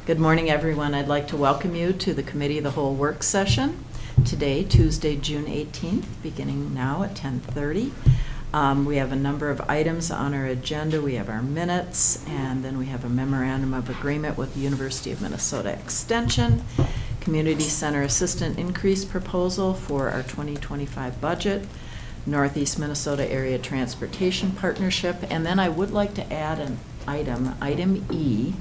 Good morning, everyone. I'd like to welcome you to the Committee of the Whole work session today, Tuesday, June 18th, beginning now at 10:30. We have a number of items on our agenda. We have our minutes, and then we have a Memorandum of Agreement with the University of Minnesota Extension, Community Center Assistant Increase Proposal for our 2025 budget, Northeast Minnesota Area Transportation Partnership, and then I would like to add an item E,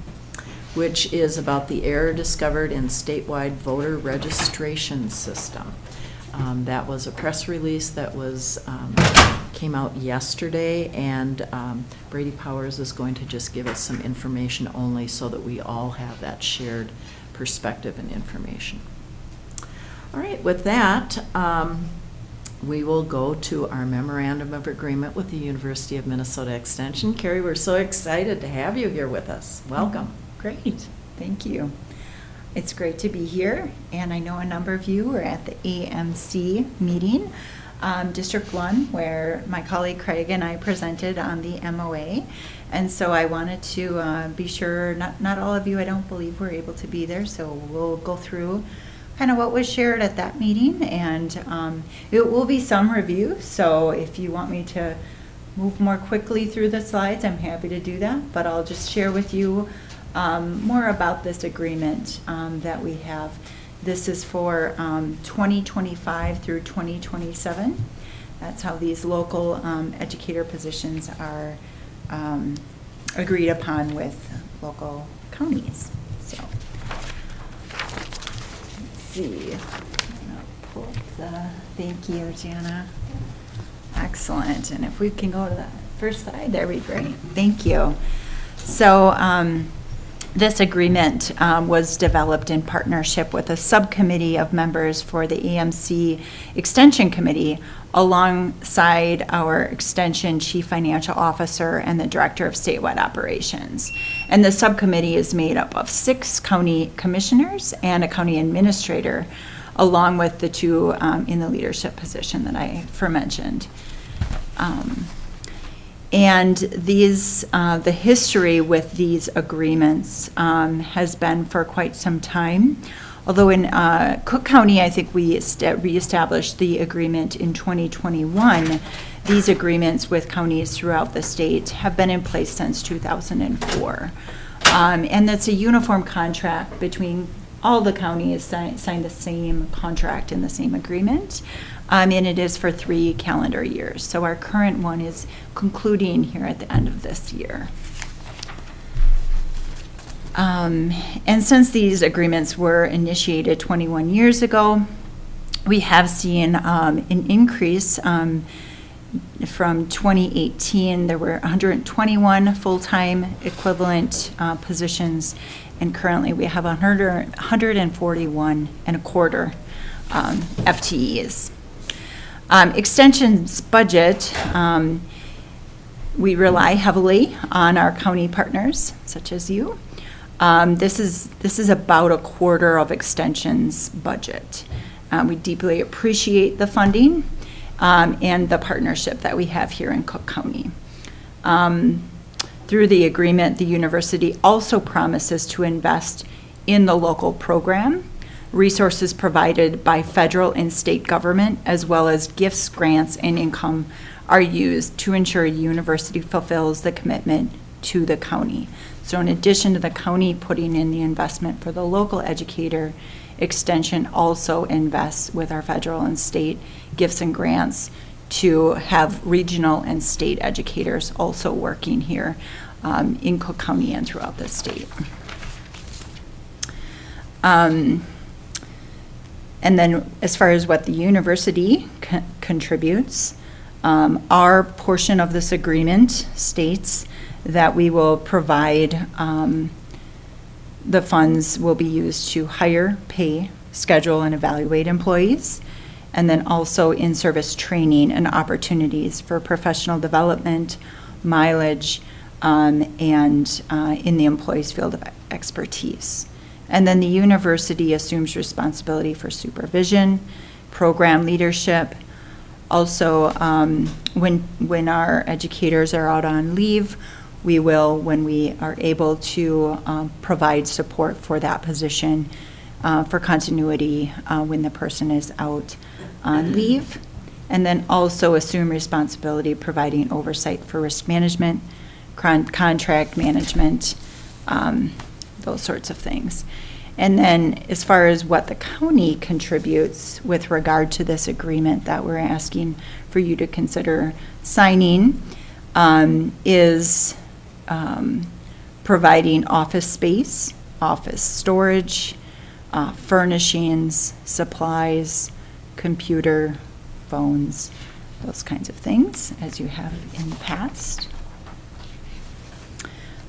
which is about the error discovered in statewide voter registration system. That was a press release that was came out yesterday, and Brady Powers is going to just give us some information only so that we all have that shared perspective and information. All right, with that, we will go to our Memorandum of Agreement with the University of Minnesota Extension. Carrie, we're so excited to have you here with us. Welcome. Great, thank you. It's great to be here, and I know a number of you were at the AMC meeting, District 1, where my colleague Craig and I presented on the MOA, and so I wanted to be sure, not all of you, I don't believe, were able to be there, so we'll go through kind of what was shared at that meeting, and it will be some review, so if you want me to move more quickly through the slides, I'm happy to do that, but I'll just share with you more about this agreement that we have. This is for 2025 through 2027. That's how these local educator positions are agreed upon with local counties. So let's see. I'm gonna pull up the, thank you, Jana. Excellent. And if we can go to the first slide, there would be great. Thank you. So this agreement was developed in partnership with a subcommittee of members for the AMC Extension Committee alongside our Extension Chief Financial Officer and the Director of Statewide Operations. And the subcommittee is made up of 6 county commissioners and a county administrator, along with the 2 in the leadership position that I aforementioned. And these, the history with these agreements has been for quite some time. Although in Cook County, I think we reestablished the agreement in 2021, these agreements with counties throughout the state have been in place since 2004. And that's a uniform contract between all the counties signed the same contract in the same agreement. And it is for 3 calendar years. So our current one is concluding here at the end of this year. And since these agreements were initiated 21 years ago, we have seen an increase. From 2018, there were 121 full-time equivalent positions, and currently we have 141 and a quarter FTEs. Extension's budget, we rely heavily on our county partners, such as you. This is about a quarter of Extension's budget. We deeply appreciate the funding and the partnership that we have here in Cook County. Through the agreement, the university also promises to invest in the local program. Resources provided by federal and state government, as well as gifts, grants, and income are used to ensure a university fulfills the commitment to the county. So in addition to the county putting in the investment for the local educator, Extension also invests with our federal and state gifts and grants to have regional and state educators also working here in Cook County and throughout the state. And then as far as what the university contributes, our portion of this agreement states that we will provide, the funds will be used to hire, pay, schedule, and evaluate employees, and then also in-service training and opportunities for professional development, mileage, and in the employee's field of expertise. And then the university assumes responsibility for supervision, program leadership. Also, when our educators are out on leave, we will, when we are able to provide support for that position for continuity when the person is out on leave. And then also assume responsibility providing oversight for risk management, contract management, those sorts of things. And then as far as what the county contributes with regard to this agreement that we're asking for you to consider signing is providing office space, office storage, furnishings, supplies, computer, phones, those kinds of things, as you have in the past.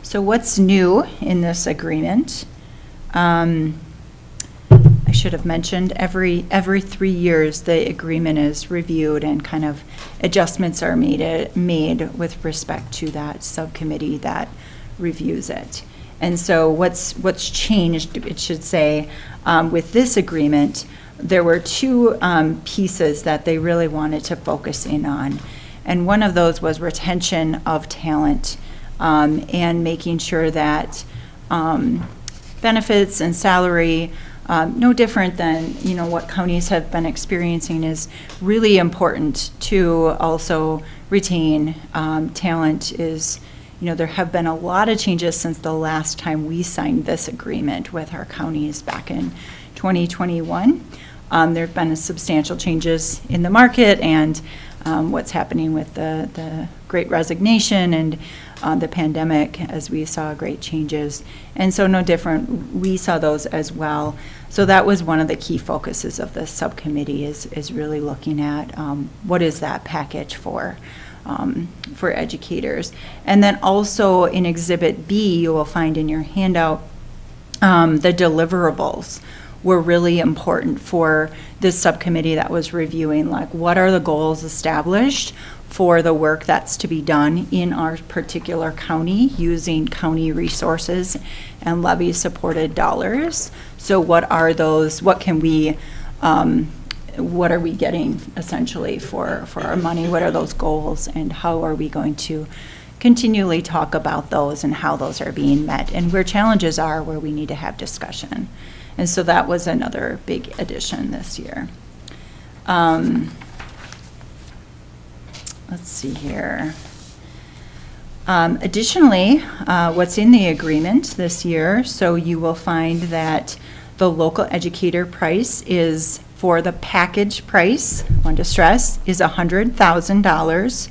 So what's new in this agreement? I should have mentioned every 3 years the agreement is reviewed and kind of adjustments are made with respect to that subcommittee that reviews it. And so what's changed, it should say, with this agreement, there were two pieces that they really wanted to focus in on. And one of those was retention of talent and making sure that benefits and salary, no different than what counties have been experiencing, is really important to also retain talent. Is there have been a lot of changes since the last time we signed this agreement with our counties back in 2021. There have been substantial changes in the market and what's happening with the Great Resignation and the pandemic, as we saw great changes. And so no different, we saw those as well. So that was one of the key focuses of the subcommittee is really looking at what is that package for educators. And then also in Exhibit B, you will find in your handout the deliverables were really important for this subcommittee that was reviewing, like, what are the goals established for the work that's to be done in our particular county using county resources and levy supported dollars. So what are those, what are we getting essentially for our money? What are those goals, and how are we going to continually talk about those and how those are being met, and where challenges are, where we need to have discussion. And so that was another big addition this year. Let's see here. Additionally, what's in the agreement this year, so you will find that the local educator price is, for the package price, I want to stress, is $100,000.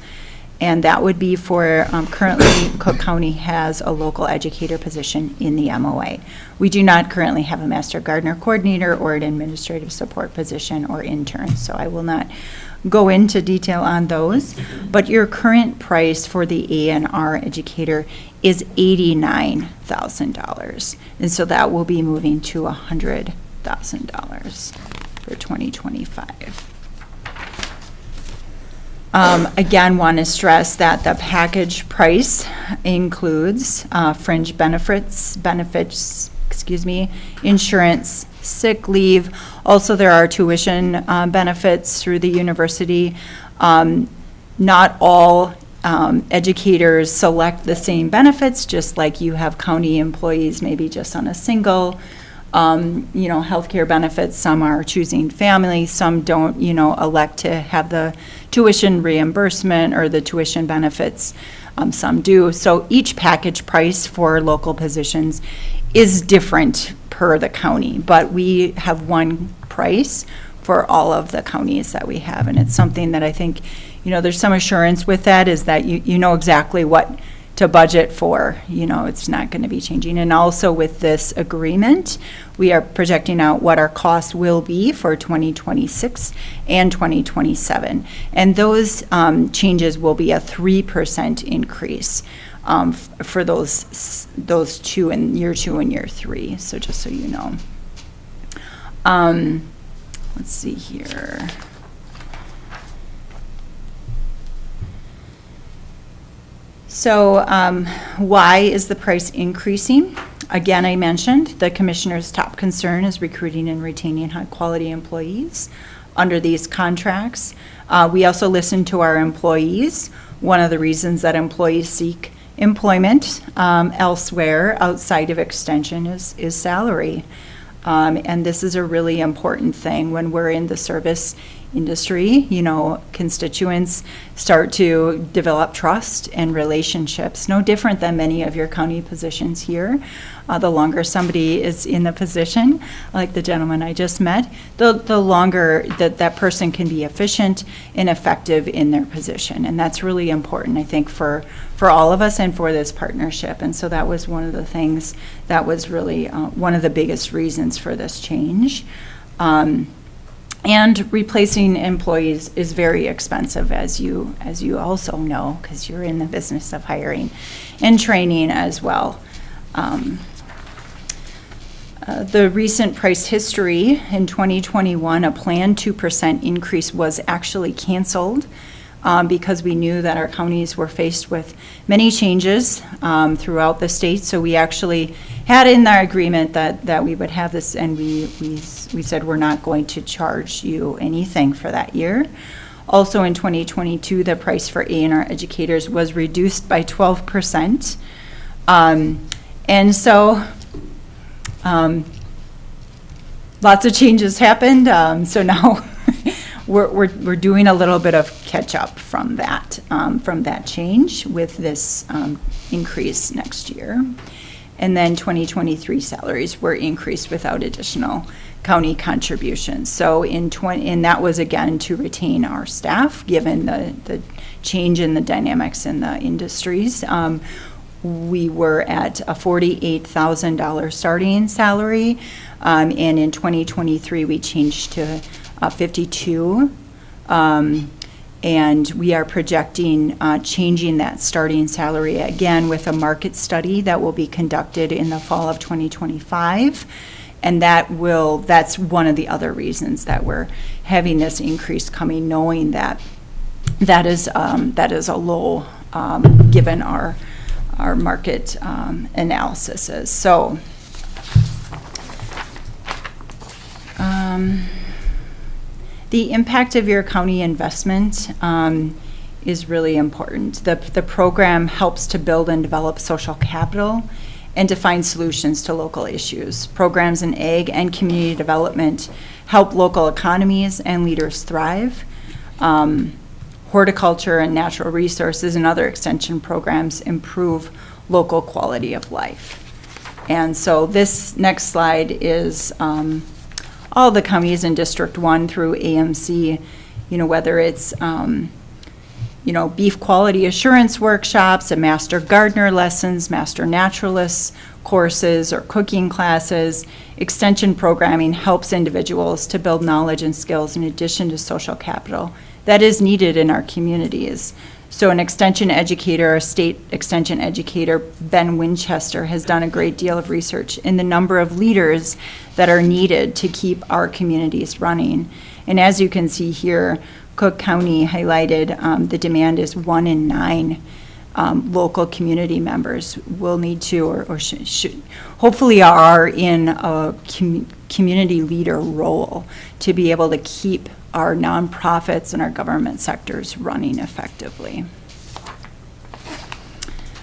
And that would be for, currently Cook County has a local educator position in the MOA. We do not currently have a Master Gardener Coordinator or an administrative support position or intern, so I will not go into detail on those. But your current price for the A&R educator is $89,000. And so that will be moving to $100,000 for 2025. Again, want to stress that the package price includes fringe benefits, insurance, sick leave. Also, there are tuition benefits through the university. Not all educators select the same benefits, just like you have county employees maybe just on a single healthcare benefits. Some are choosing family, some don't, elect to have the tuition reimbursement or the tuition benefits. Some do. So each package price for local positions is different per the county, but we have one price for all of the counties that we have. And it's something that I think, there's some assurance with that, is that you know exactly what to budget for. It's not going to be changing. And also with this agreement, we are projecting out what our costs will be for 2026 and 2027. And those changes will be a 3% increase for those two in year 2 and year 3. So just so you know. Let's see here. So why is the price increasing? Again, I mentioned the commissioner's top concern is recruiting and retaining high-quality employees under these contracts. We also listen to our employees. One of the reasons that employees seek employment elsewhere outside of extension is salary. And this is a really important thing when we're in the service industry. You know, constituents start to develop trust and relationships, no different than many of your county positions here. The longer somebody is in the position, like the gentleman I just met, the longer that person can be efficient and effective in their position. And that's really important, I think, for all of us and for this partnership. And so that was one of the things that was really one of the biggest reasons for this change. And replacing employees is very expensive, as you also know, because you're in the business of hiring and training as well. The recent price history in 2021, a planned 2% increase was actually canceled because we knew that our counties were faced with many changes throughout the state. So we actually had in our agreement that we would have this, and we said we're not going to charge you anything for that year. Also in 2022, the price for A&R educators was reduced by 12%. And so lots of changes happened. So now we're doing a little bit of catch up from that change with this increase next year. And then 2023 salaries were increased without additional county contributions. So and that was again to retain our staff, given the change in the dynamics in the industries. We were at a $48,000 starting salary, and in 2023 we changed to 52, and we are projecting changing that starting salary again with a market study that will be conducted in the fall of 2025, and that's one of the other reasons that we're having this increase coming, knowing that is a low given our market analysis. So the impact of your county investment is really important. The program helps to build and develop social capital and to find solutions to local issues. Programs in ag and community development help local economies and leaders thrive. Horticulture and natural resources and other extension programs improve local quality of life. And so this next slide is all the counties in District 1 through AMC, whether it's, beef quality assurance workshops, and master gardener lessons, master naturalist courses, or cooking classes. Extension programming helps individuals to build knowledge and skills in addition to social capital that is needed in our communities. So an extension educator, a state extension educator, Ben Winchester, has done a great deal of research in the number of leaders that are needed to keep our communities running. And as you can see here, Cook County highlighted the demand is 1 in 9 local community members will need to or should hopefully are in a community leader role to be able to keep our nonprofits and our government sectors running effectively.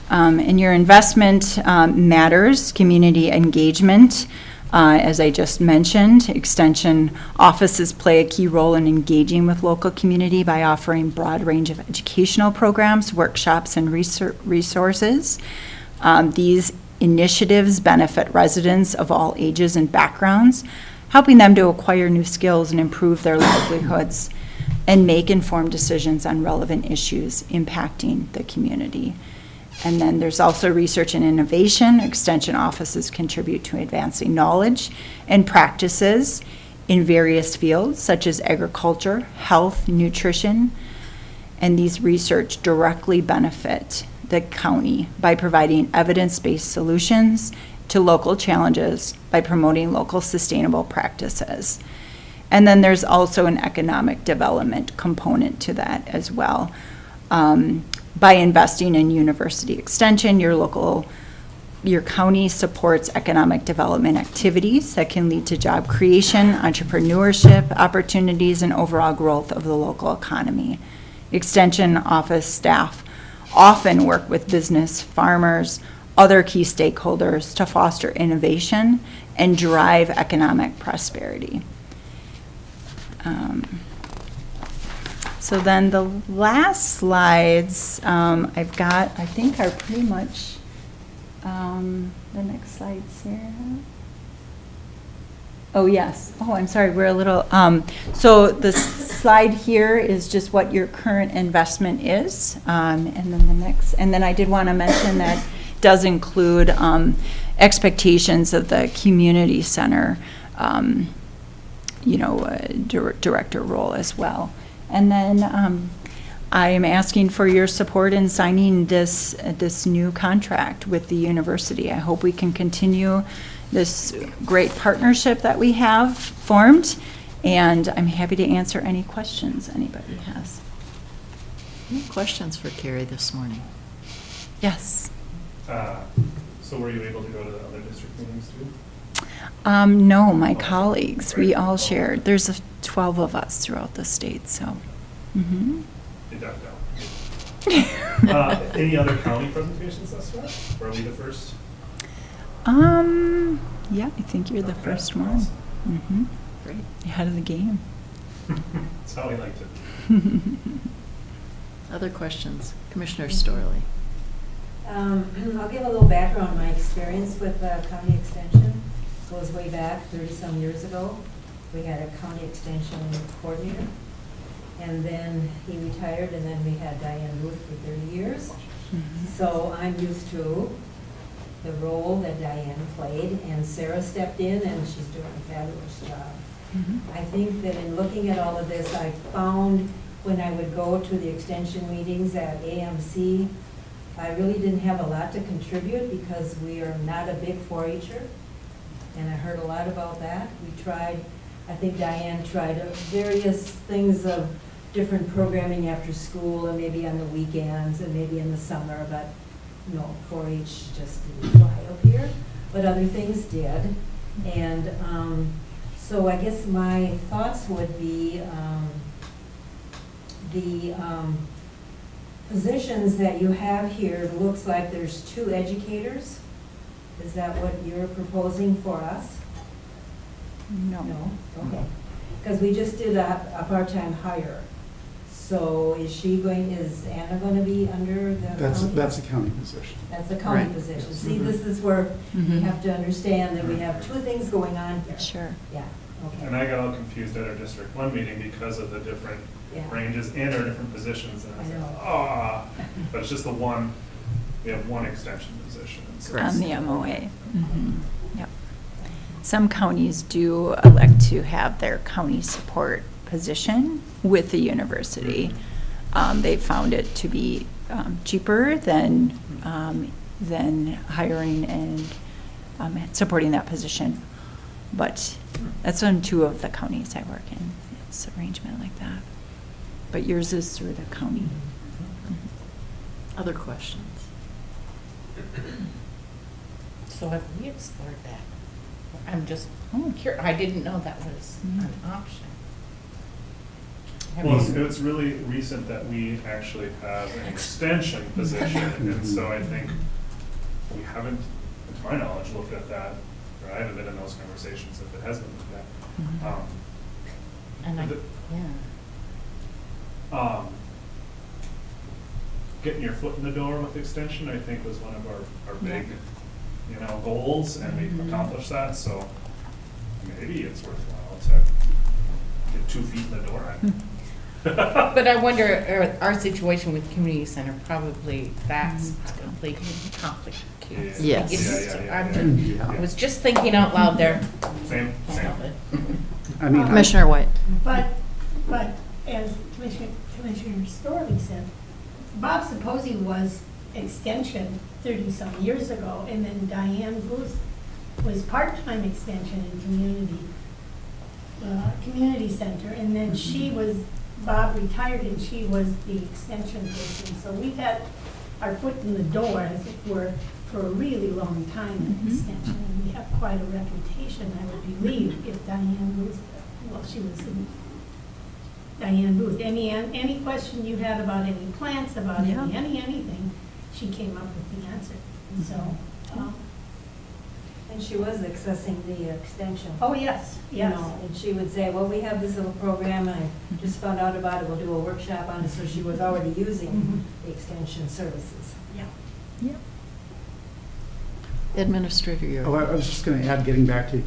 And your investment matters, community engagement. As I just mentioned, extension offices play a key role in engaging with local community by offering broad range of educational programs, workshops, and resources. These initiatives benefit residents of all ages and backgrounds, helping them to acquire new skills and improve their livelihoods and make informed decisions on relevant issues impacting the community. And then there's also research and innovation. Extension offices contribute to advancing knowledge and practices in various fields such as agriculture, health, nutrition, and these research directly benefit the county by providing evidence-based solutions to local challenges by promoting local sustainable practices. And then there's also an economic development component to that as well. By investing in university extension, your county supports economic development activities that can lead to job creation, entrepreneurship opportunities, and overall growth of the local economy. Extension office staff often work with business, farmers, other key stakeholders to foster innovation and drive economic prosperity. So then the last slides I've got, I think, are pretty much the next slide, Sarah. Oh, yes. Oh, I'm sorry. We're a little, so the slide here is just what your current investment is. And then the next, and then I did want to mention that does include expectations of the community center, director role as well. And then I am asking for your support in signing this new contract with the university. I hope we can continue this great partnership that we have formed, and I'm happy to answer any questions anybody has. Any questions for Carrie this morning? Yes. So were you able to go to the other district meetings too? No, my colleagues, we all shared. There's 12 of us throughout the state, so. Mm-hmm. You ducked out. Any other county presentations thus far? Or are we the first? Yeah, I think you're the Okay, first one. awesome. Mm-hmm. Great. Ahead of the game. That's how we liked it. Other questions? Commissioner Storley. I'll give a little background on my experience with county extension. Goes way back 30-some years ago. We had a county extension coordinator, and then he retired, and then we had Diane Ruth for 30 years. Mm-hmm. So I'm used to the role that Diane played, and Sarah stepped in, and she's doing a fabulous job. Mhm. I think that in looking at all of this, I found when I would go to the extension meetings at AMC, I really didn't have a lot to contribute because we are not a big 4-H'er, and I heard a lot about that. We tried, I think Diane tried various things of different programming after school and maybe on the weekends and maybe in the summer, but no, 4-H just didn't fly up here, but other things did. And so I guess my thoughts would be the positions that you have here, it looks like there's 2 educators. Is that what you're proposing for us? No. No? Okay. Because we just did a part-time hire. So is Anna going to be under the county? That's a county position. That's a county Right. position. Yes. See, Mhm. this is where you Mhm. have to understand that we have 2 things going on here. Sure. Yeah, okay. And I got all confused at our District 1 meeting because of the different Yeah. ranges and our different positions. And I was I like, know. ah, but it's just the one, we have one extension position. And so On it's- the MOA. Mhm. Yep. Some counties do elect to have their county support position with the university. They found it to be cheaper than hiring and supporting that position. But that's on 2 of the counties I work in. It's an arrangement like that. But yours is through the county. Other questions? So have we explored that? I'm just Oh. curious, I didn't know that was Mm. an option. Have Well, you- it's really recent that we actually have an extension position, and so I think we haven't, to my knowledge, looked at that, or I haven't been in those conversations if it has been looked at. Mhm. And I, the- yeah. Getting your foot in the door with extension, I think, was one of our big, goals, and we've Mhm. accomplished that, so maybe it's worthwhile to get 2 feet in the door. But I wonder, our situation with community center, probably that's probably complicated. Yes. Yeah. I was just thinking out loud there. Same. I mean, Commissioner White. But as Commissioner Storley said, Bob Supposi was extension 30-some years ago, and then Diane Booth was part-time extension in community center, and then Bob retired and she was the extension person. So we've had our foot in the door, as it were, for a really long time in Mhm. extension, and we have quite a reputation, I would believe, if Diane was, she was in Diane Booth. Any question you had about any plants, about Yeah. anything, she came up with the answer. And so, And she was accessing the extension. oh, yes, You yes. know, and she would say, well, we have this little program, I just found out about it, we'll do a workshop on it, so she was already using Mhm. the extension services. Yeah. Yep. Administrator, you're. Oh, I was just going to add, getting back to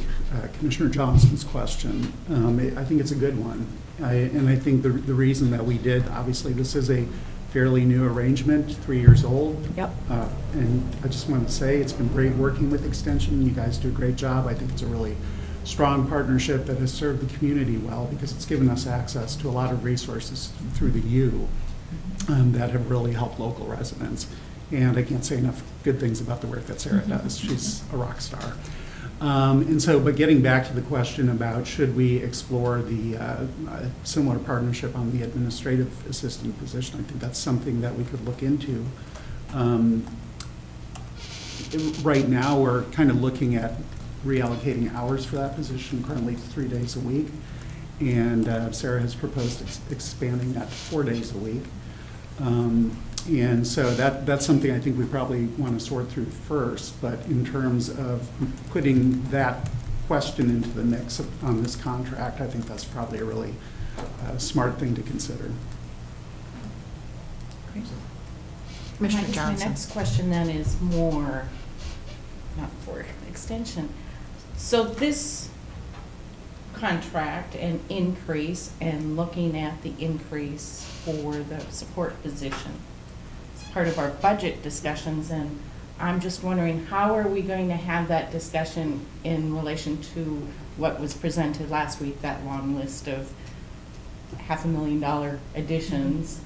Commissioner Johnson's question, I think it's a good one. And I think the reason that we did, obviously, this is a fairly new arrangement, 3 years old. Yep. And I just want to say, it's been great working with Extension. You guys do a great job. I think it's a really strong partnership that has served the community well, because it's given us access to a lot of resources through the U that have really helped local residents. And I can't say enough good things about the work that Sarah does. She's a rock star. And so, but getting back to the question about should we explore the similar partnership on the administrative assistant position, I think that's something that we could look into. Right now, we're kind of looking at reallocating hours for that position. Currently, it's 3 days a week. And Sarah has proposed expanding that to 4 days a week. And so that's something I think we probably want to sort through first, but in terms of putting that question into the mix on this contract, I think that's probably a really smart thing to consider. Commissioner I guess Johnson. My next question then is more, not for extension. So this contract and increase, and looking at the increase for the support position, part of our budget discussions, and I'm just wondering, how are we going to have that discussion in relation to what was presented last week, that long list of $500,000 additions,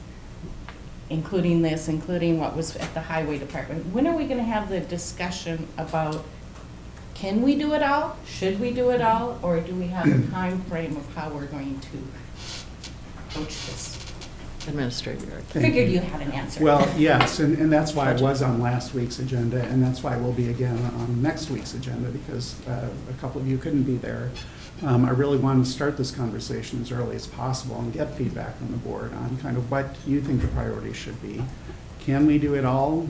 including this, including what was at the highway department? When are we going to have the discussion about, can we do it all, should we do it all, or do we have a time frame of how we're going to approach this? Administrator, you're. Thank Figured you. you had an answer. Well, yes, and that's why it was on last week's agenda, and that's why it will be again on next week's agenda, because a couple of you couldn't be there. I really wanted to start this conversation as early as possible and get feedback from the board on kind of what you think the priorities should be. Can we do it all?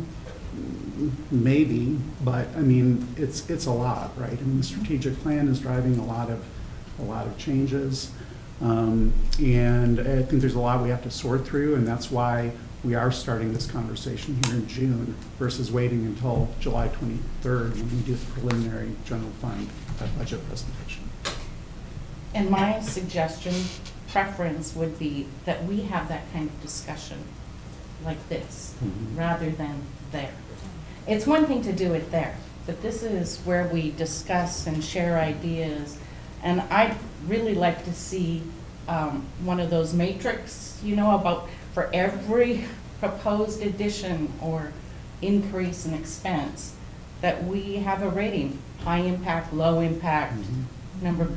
Maybe, but I mean, it's a lot, right? I mean, the strategic plan is driving a lot of changes. And I think there's a lot we have to sort through, and that's why we are starting this conversation here in June versus waiting until July 23rd when we do the preliminary general fund budget presentation. And my suggestion, preference would be that we have that kind of discussion like this, Mhm. rather than there. It's one thing to do it there, but this is where we discuss and share ideas. And I'd really like to see one of those matrix, you know, about for every proposed addition or increase in expense, that we have a rating, high impact, low impact, number.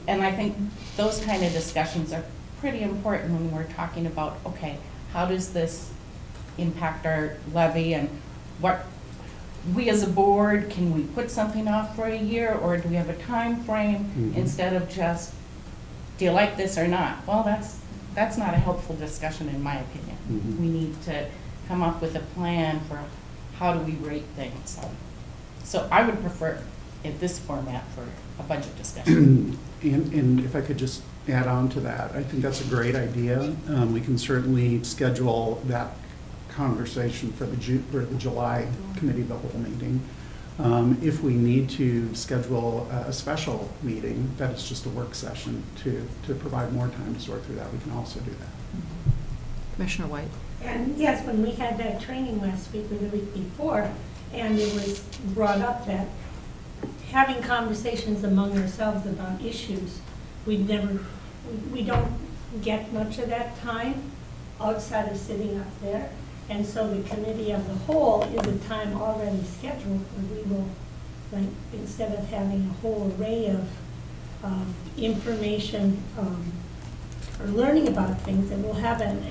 And I think those kind of discussions are pretty important when we're talking about, okay, how does this impact our levy, and what, we as a board, can we put something off for a year, or do we have a time frame Mhm. instead of just, do you like this or not? Well, that's not a helpful discussion in my opinion. Mhm. We need to come up with a plan for how do we rate things. So I would prefer in this format for a budget discussion. And if I could just add on to that, I think that's a great idea. We can certainly schedule that conversation for the July committee of the whole meeting. If we need to schedule a special meeting, that is just a work session to provide more time to sort through that, we can also do that. Commissioner White. And yes, when we had that training last week or the week before, and it was brought up that having conversations among ourselves about issues, we don't get much of that time outside of sitting up there. And so the committee of the whole is a time already scheduled where we will, like, instead of having a whole array of information or learning about things, and we'll have an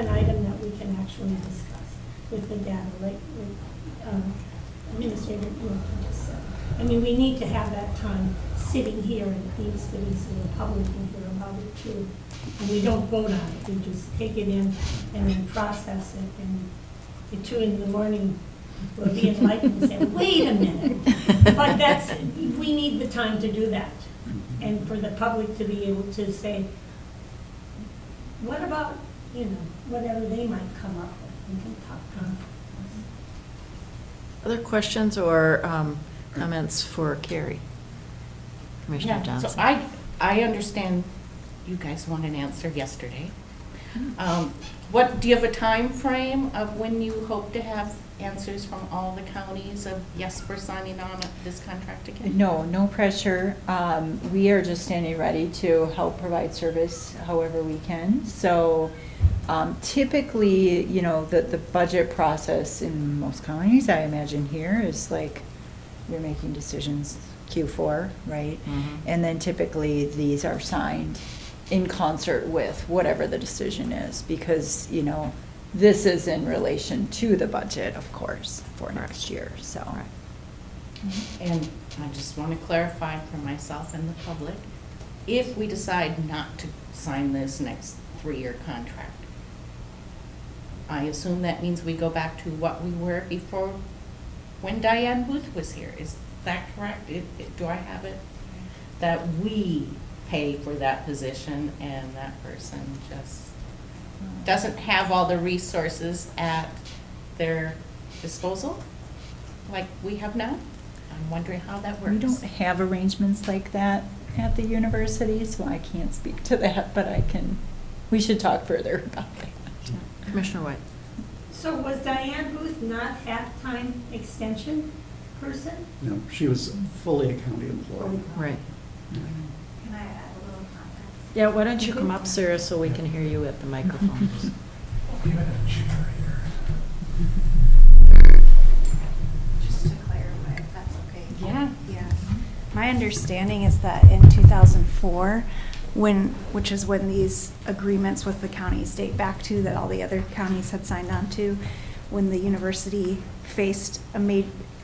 item that we can actually discuss with the data, like Administrator Wilson just said. I mean, we need to have that time sitting here, and it needs to be so the public can hear about it too. And we don't vote on it, we just take it in and then process it, and at 2 in the morning, we'll be enlightened and say, wait a minute. But we need the time to do that, and for the public to be able to say, what about, whatever they might come up with, we can talk to them. Other questions or comments for Carrie? Commissioner Yeah, Johnson? so I understand you guys want an answer yesterday. Do you have a time frame of when you hope to have answers from all the counties of, yes, we're signing on this contract again? No pressure. We are just standing ready to help provide service however we can. So typically, the budget process in most counties, I imagine here, is like you're making decisions Q4, right? Mhm. And then typically these are signed in concert with whatever the decision is, because, this is in relation to the budget, of course, for next year, so. And I just want to clarify for myself and the public, if we decide not to sign this next 3-year contract, I assume that means we go back to what we were before when Diane Booth was here. Is that correct? Do I have it? That we pay for that position and that person just doesn't have all the resources at their disposal like we have now? I'm wondering how that works. We don't have arrangements like that at the university, so I can't speak to that, but we should talk further about that. Commissioner White? So was Diane Booth not half-time extension person? No, she was fully a county employee. Right. Can I add a little context? Yeah, why don't you come up, Sarah, so we can hear you at the microphone? Just to clarify, if that's okay. Yeah. Yeah. My understanding is that in 2004, which is when these agreements with the counties date back to, that all the other counties had signed on to, when the university faced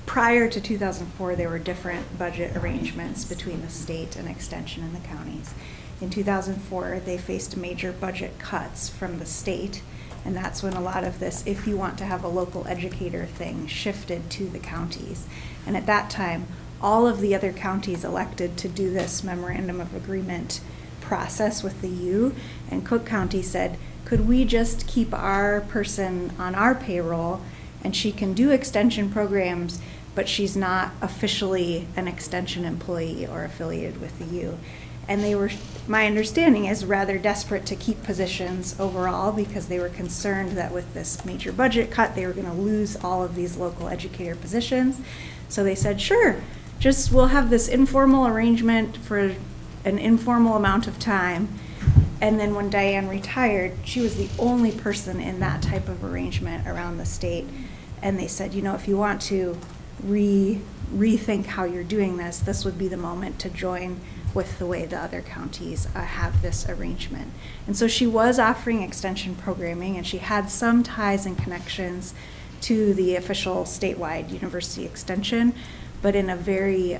prior to 2004, there were different budget arrangements between the state and extension and the counties. In 2004, they faced major budget cuts from the state, and that's when a lot of this, if you want to have a local educator thing, shifted to the counties. And at that time, all of the other counties elected to do this memorandum of agreement process with the U, and Cook County said, could we just keep our person on our payroll, and she can do extension programs, but she's not officially an extension employee or affiliated with the U. And they were, my understanding is, rather desperate to keep positions overall, because they were concerned that with this major budget cut, they were going to lose all of these local educator positions. So they said, sure, we'll have this informal arrangement for an informal amount of time. And then when Diane retired, she was the only person in that type of arrangement around the state. And they said, if you want to rethink how you're doing this, this would be the moment to join with the way the other counties have this arrangement. And so she was offering extension programming, and she had some ties and connections to the official statewide university extension, but in a very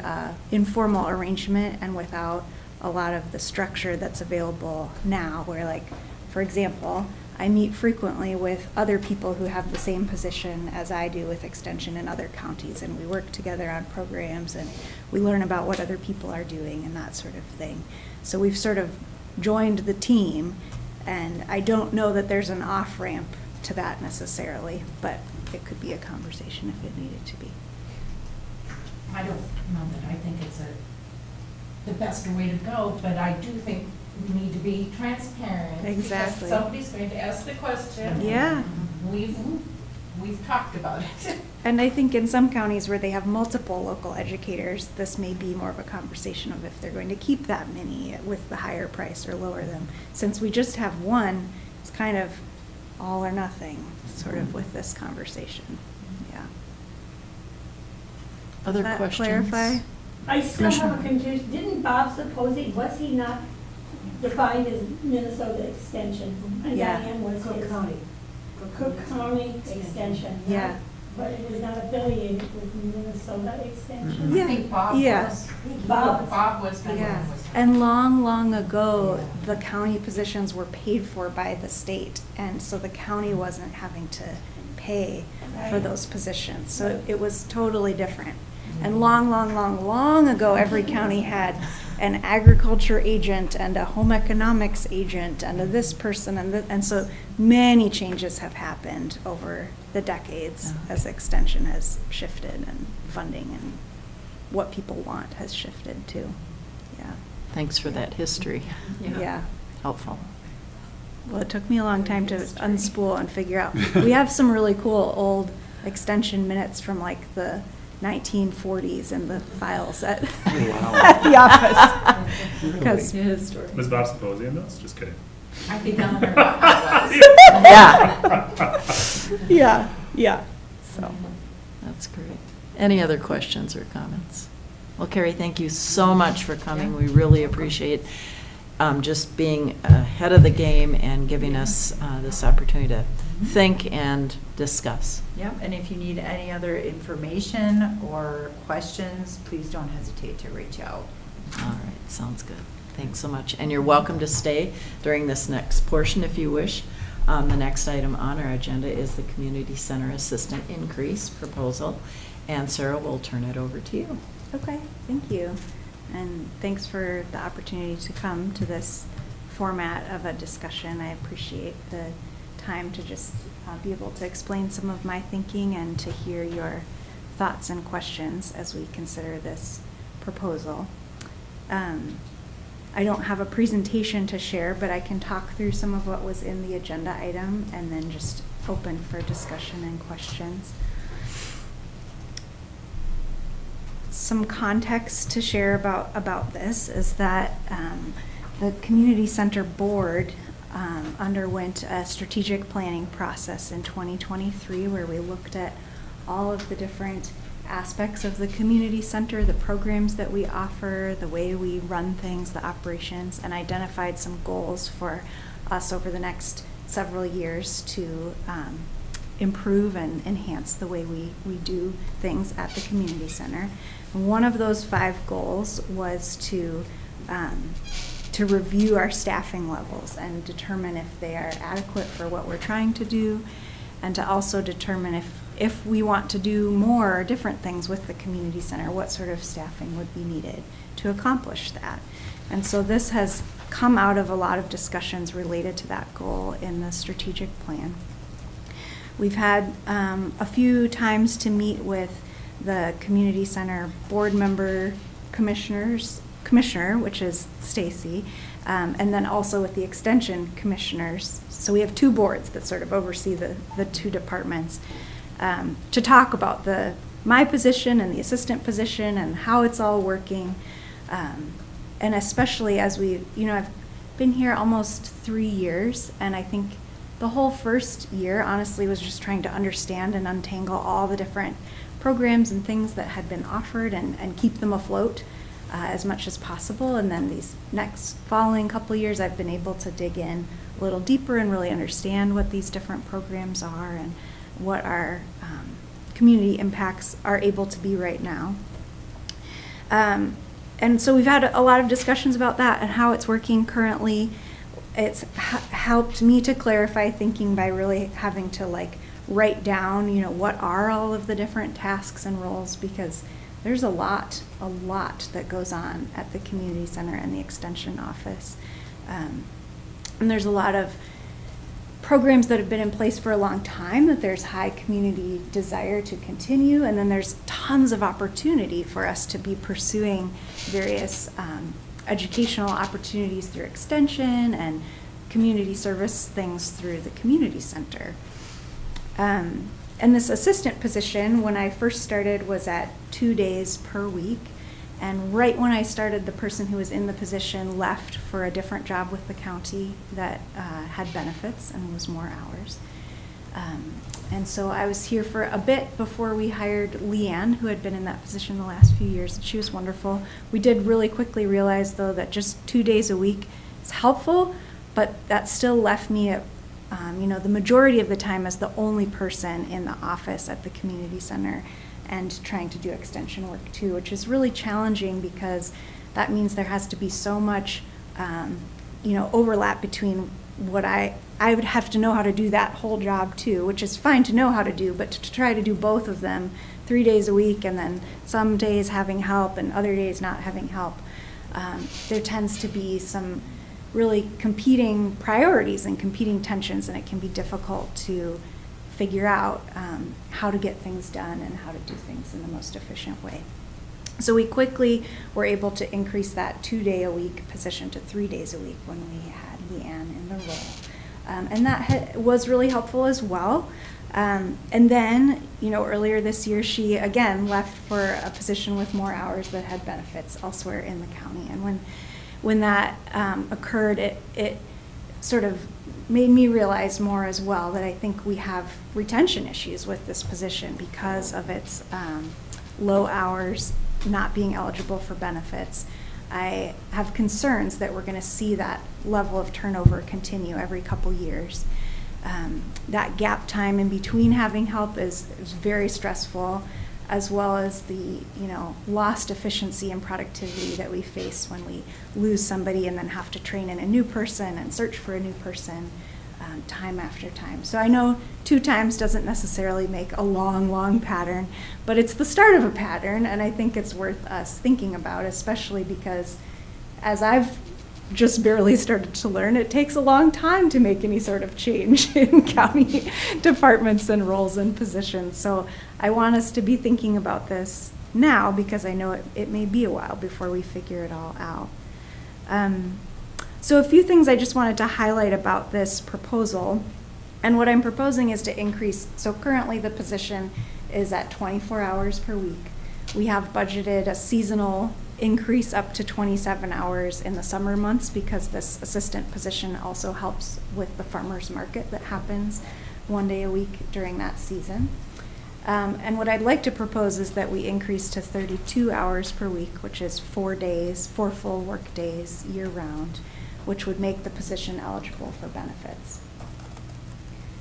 informal arrangement and without a lot of the structure that's available now, where, like, for example, I meet frequently with other people who have the same position as I do with extension in other counties, and we work together on programs, and we learn about what other people are doing and that sort of thing. So we've sort of joined the team, and I don't know that there's an off-ramp to that necessarily, but it could be a conversation if it needed to be. I don't know that I think it's the best way to go, but I do think we need to be transparent. Exactly. Because somebody's going to ask the question. Yeah. We've talked about it. And I think in some counties where they have multiple local educators, this may be more of a conversation of if they're going to keep that many with the higher price or lower them. Since we just have one, it's kind of all or nothing, sort of, with this conversation. Yeah. Other Does that questions? clarify? I still have a confusion. Didn't Bob Supposey, was he not defined as Minnesota Extension? And Yeah. Diane was Cook his. County. Cook County Extension. Yeah. but it was not affiliated with Minnesota Extension. Yeah. I think Bob Yeah. was. Bob was. Yeah, and long ago, the county positions were paid for by the state, and so the county wasn't having to pay for Right. those positions, so it was totally different. And long ago, every county had an agriculture agent and a home economics agent and a this person and so many changes have happened over the decades as extension has shifted and funding and what people want has shifted too. Yeah. Thanks for that history. Yeah. Helpful. Well, it took me a long time to unspool and figure out. We have some really cool old extension minutes from like the 1940s in the files at, at the office. Because Was Bob Saposi in those? Just kidding. I think I'm her Bob was. Yeah, yeah. So that's great. Any other questions or comments? Well, Carrie, thank you so much for coming. We really appreciate just being ahead of the game and giving us this opportunity to think and discuss. Yep, and if you need any other information or questions, please don't hesitate to reach out. All right, sounds good. Thanks so much. And you're welcome to stay during this next portion if you wish. The next item on our agenda is the Community Center Assistant Increase Proposal. And Sarah, we'll turn it over to you. okay, thank you. And thanks for the opportunity to come to this format of a discussion. I appreciate the time to just be able to explain some of my thinking and to hear your thoughts and questions as we consider this proposal. I don't have a presentation to share, but I can talk through some of what was in the agenda item and then just open for discussion and questions. Some context to share about this is that the Community Center Board underwent a strategic planning process in 2023 where we looked at all of the different aspects of the community center, the programs that we offer, the way we run things, the operations, and identified some goals for us over the next several years to improve and enhance the way we do things at the community center. And one of those 5 goals was to review our staffing levels and determine if they are adequate for what we're trying to do, and to also determine if we want to do more or different things with the community center, what sort of staffing would be needed to accomplish that. And so this has come out of a lot of discussions related to that goal in the strategic plan. We've had a few times to meet with the community center board member commissioner, which is Stacy, and then also with the extension commissioners. So we have 2 boards that sort of oversee the 2 departments to talk about my position and the assistant position and how it's all working. And especially as I've been here almost 3 years, and I think the whole first year honestly was just trying to understand and untangle all the different programs and things that had been offered and keep them afloat as much as possible. And then these next following couple of years, I've been able to dig in a little deeper and really understand what these different programs are and what our community impacts are able to be right now. And so we've had a lot of discussions about that and how it's working currently. It's helped me to clarify thinking by really having to write down, what are all of the different tasks and roles, because there's a lot that goes on at the community center and the extension office. And there's a lot of programs that have been in place for a long time that there's high community desire to continue, and then there's tons of opportunity for us to be pursuing various educational opportunities through extension and community service things through the community center. And this assistant position, when I first started, was at 2 days per week. And right when I started, the person who was in the position left for a different job with the county that had benefits and was more hours. And so I was here for a bit before we hired Leanne, who had been in that position the last few years, and she was wonderful. We did really quickly realize, though, that just 2 days a week is helpful, but that still left me the majority of the time as the only person in the office at the community center and trying to do extension work too, which is really challenging because that means there has to be so much, overlap between what I would have to know how to do that whole job too, which is fine to know how to do, but to try to do both of them 3 days a week and then some days having help and other days not having help, there tends to be some really competing priorities and competing tensions, and it can be difficult to figure out how to get things done and how to do things in the most efficient way. So we quickly were able to increase that 2-day-a-week position to 3 days a week when we had Leanne in the role. And that was really helpful as well. And then, earlier this year, she again left for a position with more hours that had benefits elsewhere in the county. And when that occurred, it sort of made me realize more as well that I think we have retention issues with this position because of its low hours, not being eligible for benefits. I have concerns that we're going to see that level of turnover continue every couple years. That gap time in between having help is very stressful, as well as the lost efficiency and productivity that we face when we lose somebody and then have to train in a new person and search for a new person time after time. So I know 2 times doesn't necessarily make a long pattern, but it's the start of a pattern, and I think it's worth us thinking about, especially because as I've just barely started to learn, it takes a long time to make any sort of change in county departments and roles and positions. So I want us to be thinking about this now because I know it may be a while before we figure it all out. So a few things I just wanted to highlight about this proposal. And what I'm proposing is to increase, so currently the position is at 24 hours per week. We have budgeted a seasonal increase up to 27 hours in the summer months because this assistant position also helps with the farmers market that happens 1 day a week during that season. And what I'd like to propose is that we increase to 32 hours per week, which is 4 full work days year round, which would make the position eligible for benefits.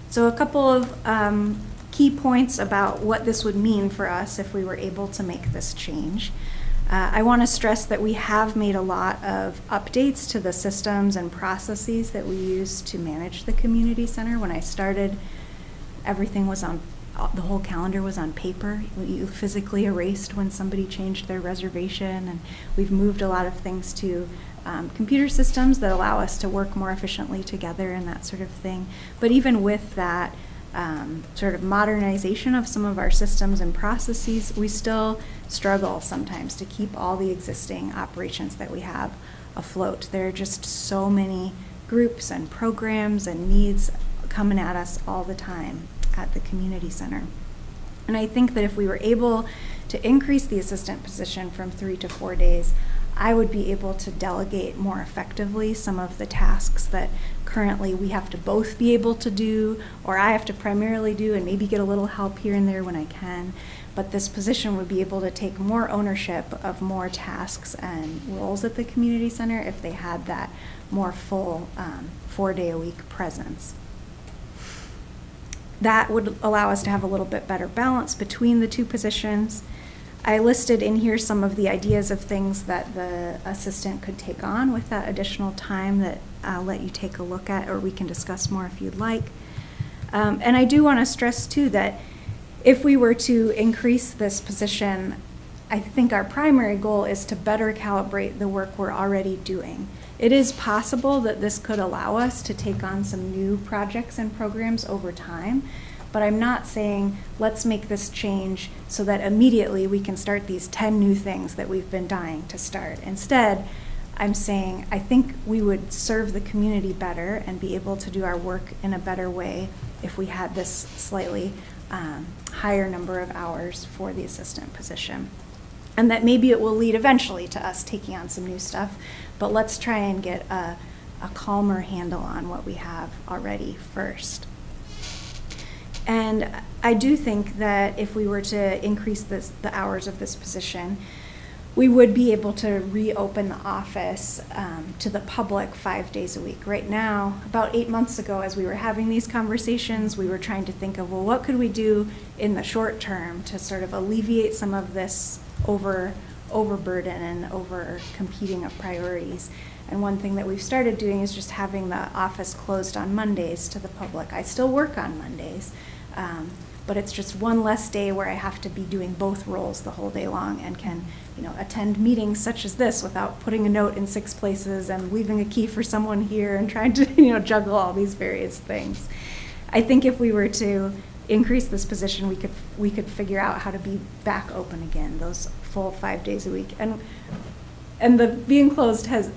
So a couple of key points about what this would mean for us if we were able to make this change. I want to stress that we have made a lot of updates to the systems and processes that we use to manage the community center. When I started, everything was the whole calendar was on paper. You physically erased when somebody changed their reservation, and we've moved a lot of things to computer systems that allow us to work more efficiently together and that sort of thing. But even with that sort of modernization of some of our systems and processes, we still struggle sometimes to keep all the existing operations that we have afloat. There are just so many groups and programs and needs coming at us all the time at the community center. And I think that if we were able to increase the assistant position from 3 to 4 days, I would be able to delegate more effectively some of the tasks that currently we have to both be able to do, or I have to primarily do, and maybe get a little help here and there when I can. But this position would be able to take more ownership of more tasks and roles at the community center if they had that more full 4-day-a-week presence. That would allow us to have a little bit better balance between the two positions. I listed in here some of the ideas of things that the assistant could take on with that additional time that I'll let you take a look at, or we can discuss more if you'd like. And I do want to stress too that if we were to increase this position, I think our primary goal is to better calibrate the work we're already doing. It is possible that this could allow us to take on some new projects and programs over time, but I'm not saying let's make this change so that immediately we can start these 10 new things that we've been dying to start. Instead, I'm saying I think we would serve the community better and be able to do our work in a better way if we had this slightly higher number of hours for the assistant position. And that maybe it will lead eventually to us taking on some new stuff, but let's try and get a calmer handle on what we have already first. And I do think that if we were to increase the hours of this position, we would be able to reopen the office to the public 5 days a week. Right now, about 8 months ago, as we were having these conversations, we were trying to think of, well, what could we do in the short term to sort of alleviate some of this overburden and over competing of priorities. And one thing that we've started doing is just having the office closed on Mondays to the public. I still work on Mondays, but it's just one less day where I have to be doing both roles the whole day long and can, attend meetings such as this without putting a note in 6 places and leaving a key for someone here and trying to, juggle all these various things. I think if we were to increase this position, we could figure out how to be back open again, those full 5 days a week. And the being closed has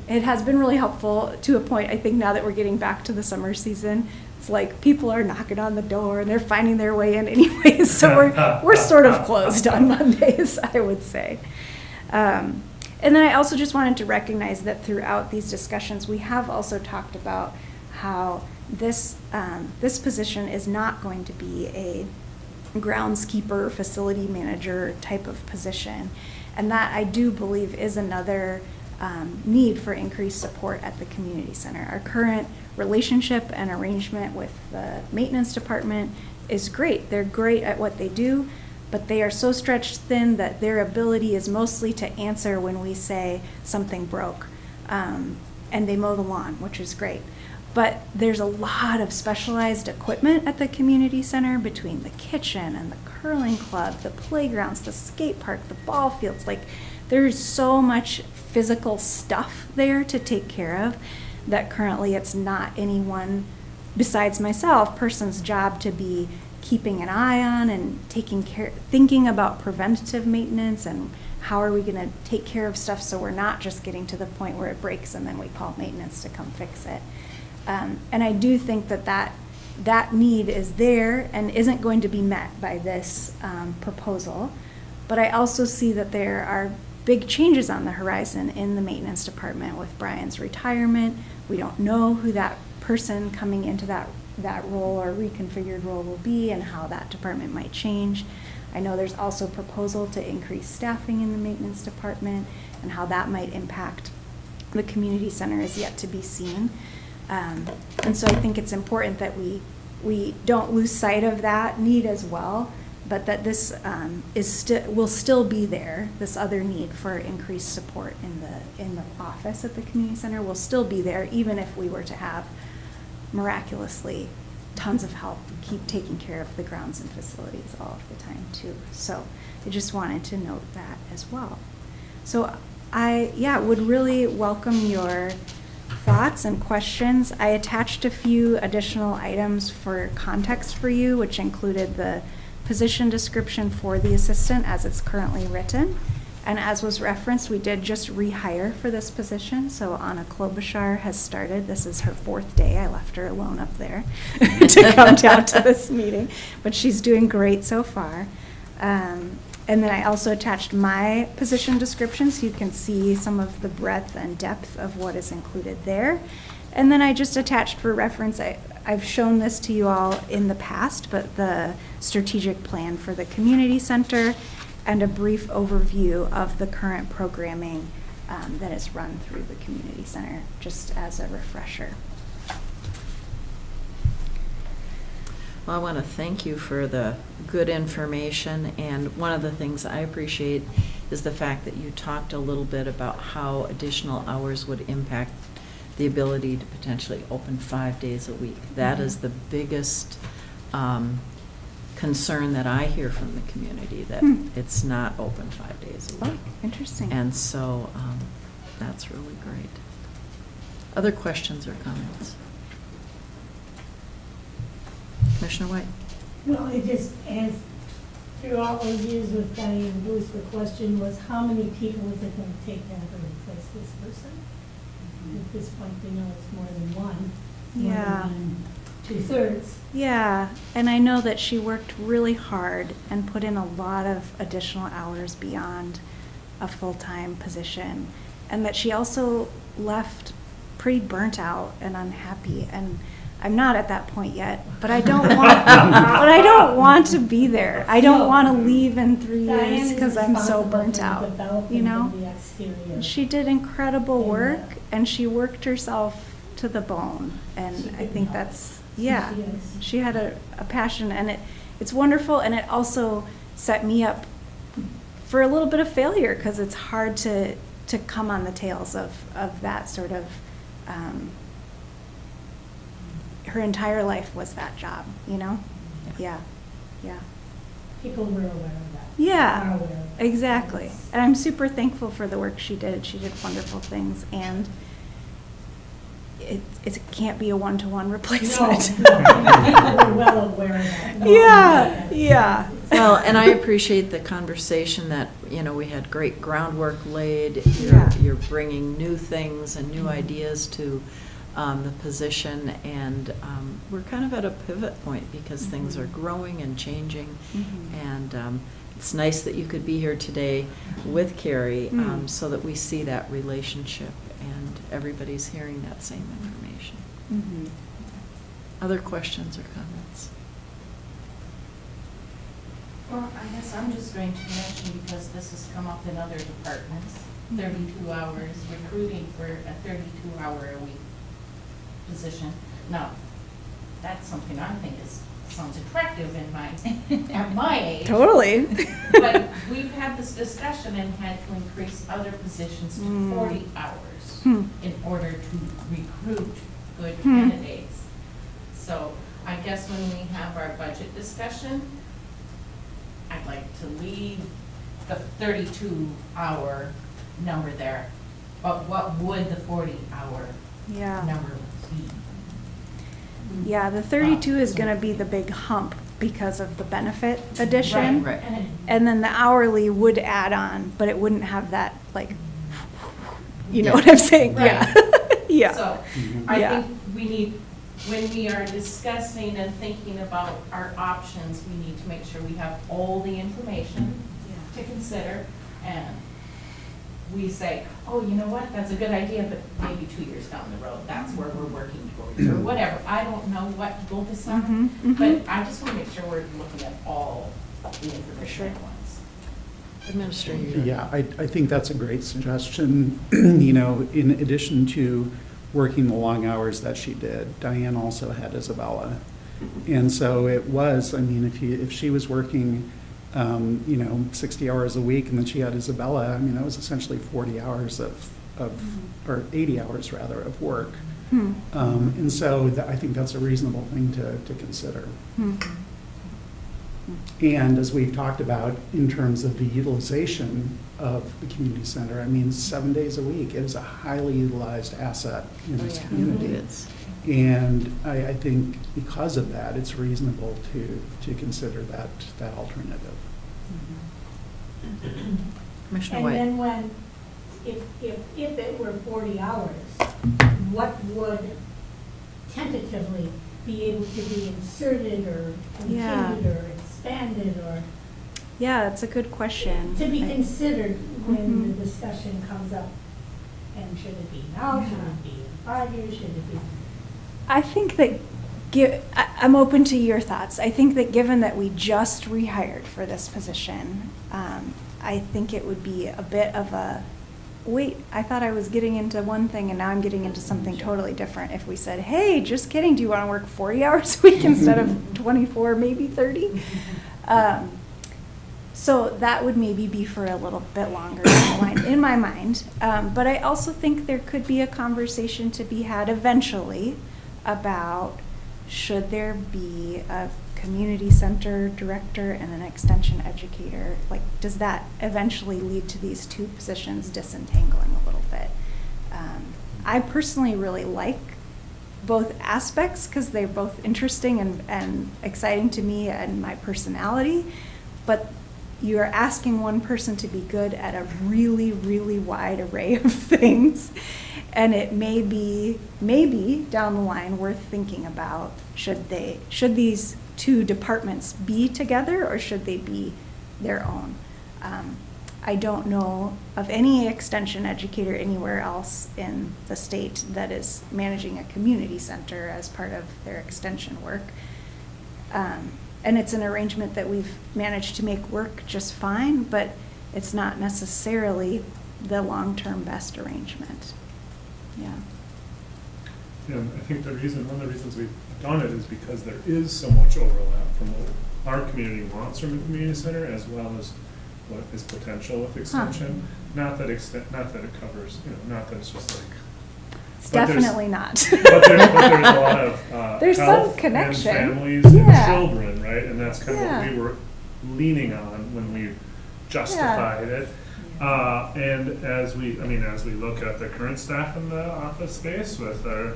been really helpful to a point. I think now that we're getting back to the summer season, it's like people are knocking on the door and they're finding their way in anyways. So we're sort of closed on Mondays, I would say. And then I also just wanted to recognize that throughout these discussions, we have also talked about how this position is not going to be a groundskeeper, facility manager type of position. And that, I do believe, is another need for increased support at the community center. Our current relationship and arrangement with the maintenance department is great. They're great at what they do, but they are so stretched thin that their ability is mostly to answer when we say something broke. And they mow the lawn, which is great. But there's a lot of specialized equipment at the community center between the kitchen and the curling club, the playgrounds, the skate park, the ball fields. Like, there's so much physical stuff there to take care of that currently it's not anyone besides myself person's job to be keeping an eye on and thinking about preventative maintenance and how are we going to take care of stuff so we're not just getting to the point where it breaks and then we call maintenance to come fix it. And I do think that need is there and isn't going to be met by this proposal. But I also see that there are big changes on the horizon in the maintenance department with Brian's retirement. We don't know who that person coming into that role or reconfigured role will be and how that department might change. I know there's also a proposal to increase staffing in the maintenance department, and how that might impact the community center is yet to be seen. And so I think it's important that we don't lose sight of that need as well, but that this will still be there. This other need for increased support in the office at the community center will still be there, even if we were to have miraculously tons of help keep taking care of the grounds and facilities all of the time too. So I just wanted to note that as well. So I would really welcome your thoughts and questions. I attached a few additional items for context for you, which included the position description for the assistant as it's currently written. And as was referenced, we did just rehire for this position. So Anna Klobuchar has started. This is her 4th day. I left her alone up there to come down to this meeting, but she's doing great so far. And then I also attached my position description so you can see some of the breadth and depth of what is included there. And then I just attached for reference, I've shown this to you all in the past, but the strategic plan for the community center and a brief overview of the current programming that is run through the community center, just as a refresher. Well, I want to thank you for the good information, and one of the things I appreciate is the fact that you talked a little bit about how additional hours would impact the ability to potentially open 5 days a week. That is the biggest concern that I hear from the community, that it's not open 5 days a week. Oh, interesting. And so that's really great. Other questions or comments? Commissioner White? Well, it just, as through all those years with Diane Booth, the question was how many people is it going to take to have to replace this person? At this point, we know it's more than one. Yeah. More than 2/3. Yeah, and I know that she worked really hard and put in a lot of additional hours beyond a full-time position, and that she also left pretty burnt out and unhappy. And I'm not at that point yet, but I don't want, but I don't want to be there. I don't want to leave in 3 Diane years is because I'm so responsible burnt for out, you developing know? the exterior. She did incredible And, work, and she worked herself to the bone, and She I did think help. that's, yeah. She is. She had a passion, and it's wonderful, and it also set me up for a little bit of failure, because it's hard to come on the tails of that sort of, her entire life was that job, you know? Yeah, yeah. People were aware of that. Yeah, Are aware of that. exactly. Yes. And I'm super thankful for the work she did. She did wonderful things, and it can't be a one-to-one No, replacement. no, people were well aware of that. No, Yeah, no. yeah. Well, and I appreciate the conversation that, you know, we had great groundwork laid. Yeah. You're bringing new things and new ideas to the position, and we're kind of at a pivot point because things are growing and changing. Mhm. And it's nice that you could be here today with Carrie so that we see that relationship and everybody's hearing that same information. Mhm. Other questions or comments? Well, I guess I'm just going to mention, because this has come up in other departments, 32 hours, recruiting for a 32-hour-a-week position. Now, that's something I think sounds attractive at my age. Totally. But we've had this discussion and had to increase other positions to 40 hours in order to recruit good candidates. So I guess when we have our budget discussion, I'd like to leave the 32-hour number there. But what would the 40-hour Yeah. number be? Yeah, the 32 is going to be the big hump because of the benefit addition. Right. And then the hourly would add on, but it wouldn't have that, like, you know Yeah. what I'm saying? Right. Yeah. Yeah. So Mhm. I Yeah. think we need, when we are discussing and thinking about our options, we need to make sure we have all the information to consider. And we say, oh, you know what, that's a good idea, but maybe 2 years down the road, that's where we're working towards, or whatever. I don't know what will decide, Mhm, mhm. but I just want to make sure we're looking at all the information at once. Administrator. Yeah, I think that's a great suggestion. You know, in addition to working the long hours that she did, Diane also had Isabella. And so it was, I mean, if she was working, you know, 60 hours a week, and then she had Isabella, I mean, that was essentially 40 hours or 80 hours rather, of work. Hmm. And so I think that's a reasonable thing to consider. Hmm. And as we've talked about in terms of the utilization of the community center, I mean, 7 days a week, it is a highly utilized asset in this It community. is. And I think because of that, it's reasonable to consider that alternative. Commissioner And White. then when, if it were 40 hours, what would tentatively be able to be inserted or Yeah. continued or expanded or Yeah, that's a good question. to be I- considered when Mhm. the discussion comes up? And should it be now, should it be in 5 years, should it be? I think that, I'm open to your thoughts. I think that given that we just rehired for this position, I think it would be a bit of a, wait, I thought I was getting into one thing and now I'm getting into something totally different. If we said, hey, just kidding, do you want to work 40 hours a week instead of 24, maybe 30? So that would maybe be for a little bit longer down the line, in my mind. But I also think there could be a conversation to be had eventually about should there be a community center director and an extension educator? Like, does that eventually lead to these two positions disentangling a little bit? I personally really like both aspects because they're both interesting and exciting to me and my personality, but you're asking one person to be good at a really, really wide array of things. And it may be down the line worth thinking about, should these two departments be together or should they be their own? I don't know of any extension educator anywhere else in the state that is managing a community center as part of their extension work. And it's an arrangement that we've managed to make work just fine, but it's not necessarily the long-term best arrangement. Yeah. Yeah, I think one of the reasons we've done it is because there is so much overlap from what our community wants from a community center as well as what is potential with extension. Not that it covers, not that it's just like. It's but there's- definitely not. But there's a lot of There's some health connection. and families and Yeah. children, right? And that's kind of Yeah. what we were leaning on when we justified it. And as we look at the current staff in the office space with our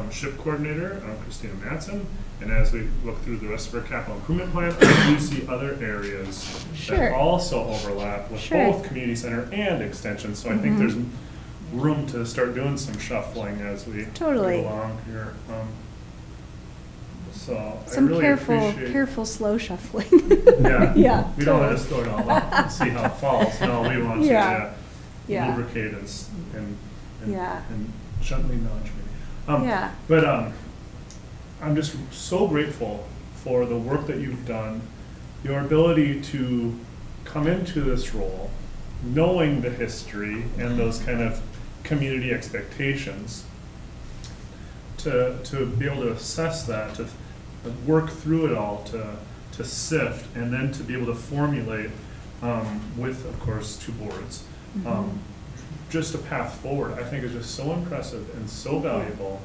SHIP coordinator, Christina Mattson, and as we look through the rest of our capital improvement plan, I do see other areas Sure. that also overlap with Sure. both community center and extension. So I think Mhm. there's room to start doing some shuffling as we Totally. go along here. So I Some really appreciate. careful, slow shuffling. Yeah. Yeah, We don't want totally. to just throw it all up and see how it falls. No, we want to Yeah. lubricate and Yeah. and gently nudge maybe. Yeah. But I'm just so grateful for the work that you've done, your ability to come into this role, knowing the history and those kind of community expectations, to be able to assess that, to work through it all, to sift, and then to be able to formulate with, of course, two boards, just a path forward. I think is just so impressive and so valuable.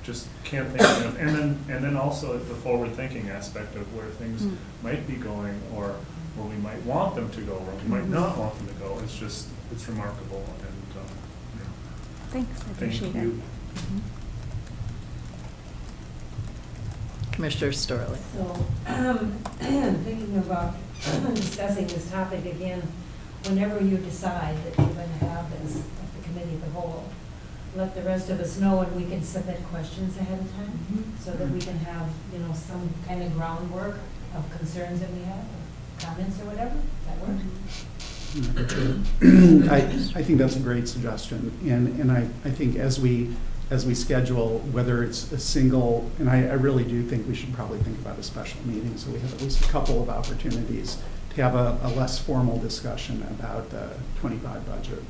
Just can't think of, and then also the forward-thinking aspect of where things might be going, or where we might want them to go, or we might not want them to go. It's remarkable, and Thanks, I thank appreciate it. you. Commissioner Storley. So, thinking about discussing this topic again, whenever you decide that you're going to have this at the committee of the whole, let the rest of us know, and we can submit questions ahead of time, so that we can have, some kind of groundwork of concerns that we have, or comments or whatever. Does that work? I think that's a great suggestion, and I think as we schedule, whether it's a single, and I really do think we should probably think about a special meeting, so we have at least a couple of opportunities to have a less formal discussion about the 25 budget.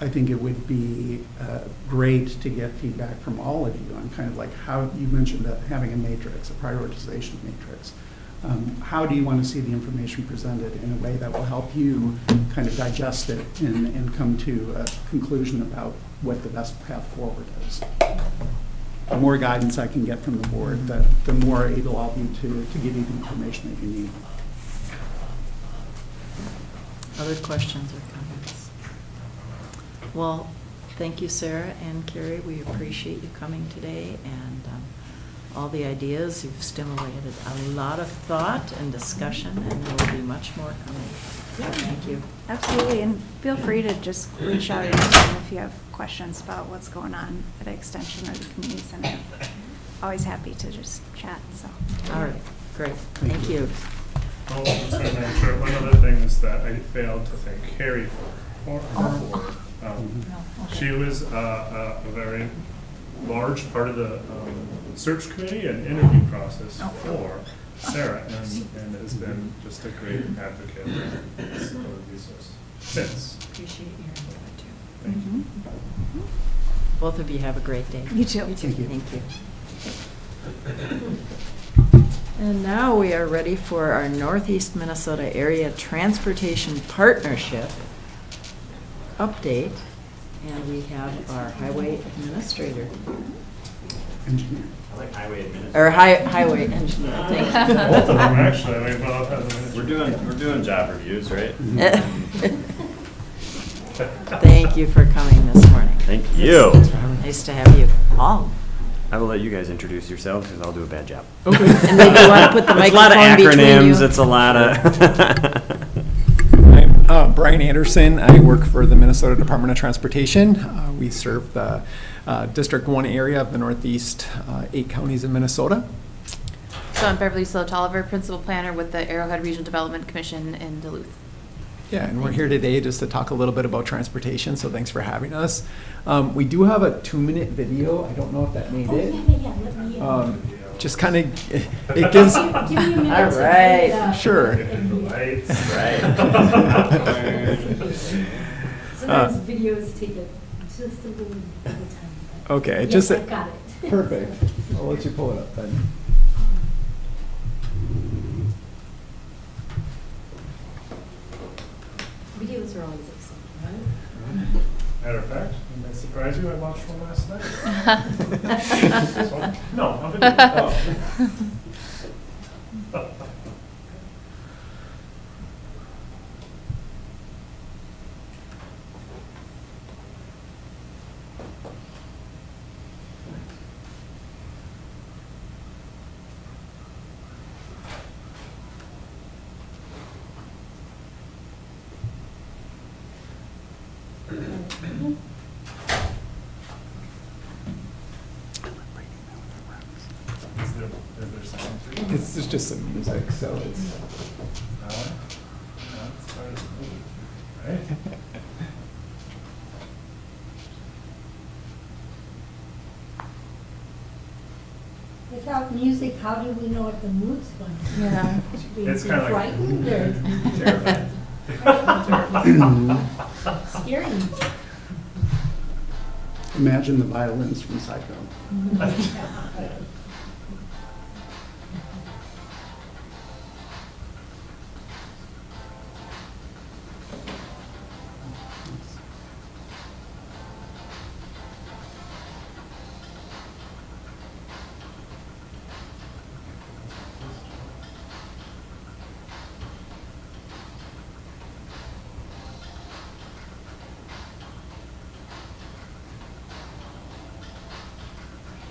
I think it would be great to get feedback from all of you on kind of like how you mentioned that having a matrix, a prioritization matrix. How do you want to see the information presented in a way that will help you kind of digest it and come to a conclusion about what the best path forward is? The more guidance I can get from the board, the more able I'll be to give you the information that you need. Other questions or comments? Well, thank you, Sarah and Carrie. We appreciate you coming today, and all the ideas. You've stimulated a lot of thought and discussion, and there will be much more coming. Thank you. Absolutely, and feel free to just reach out anytime if you have questions about what's going on at Extension or the Community Center. Always happy to just chat, so. All right, great. Thank you. Oh, sorry, Madam Chair. One of the things that I failed to thank Carrie for her board. She was a very large part of the search committee and interview process for Sarah, and has been just a great advocate and supportive resource since. Appreciate your input, too. Thank you. Both of you have a great day. You too. Thank you. Thank you. And now we are ready for our Northeast Minnesota Area Transportation Partnership update. And we have our highway administrator. Engineer. I like highway administrator. Or highway engineer, thank you. Both of them, actually. I mean, both have them. We're doing job reviews, right? Thank you for coming this morning. Thank you. Nice to have you all. I will let you guys introduce yourselves because I'll do a bad job. And then you want to put the It's a lot of microphone between you? acronyms. It's a lot of. I'm Brian Anderson. I work for the Minnesota Department of Transportation. We serve the District 1 area of the Northeast 8 counties in Minnesota. So I'm Beverly Sloat-Oliver, Principal Planner with the Arrowhead Regional Development Commission in Duluth. Yeah, and we're here today just to talk a little bit about transportation, so thanks for having us. We do have a 2-minute video. I don't know if that made it. Let me, Just kind of, it gives, give me a minute. All to right. get it up. Sure. Lights. Sometimes videos take just a little bit of time. okay, Yes, just, I've got it. perfect. I'll let you pull it up then. Videos are always exciting, right? Matter of fact, it may surprise you, I watched one last night. This one? No, on video. Oh. Is there sound for you? It's just some music, so it's. No? No, it's hard to move, right? Without music, how do we know what the mood's going to be? Yeah. Should we It's be kinda like- frightened or Terrifying. scary? Imagine the violins from Psycho.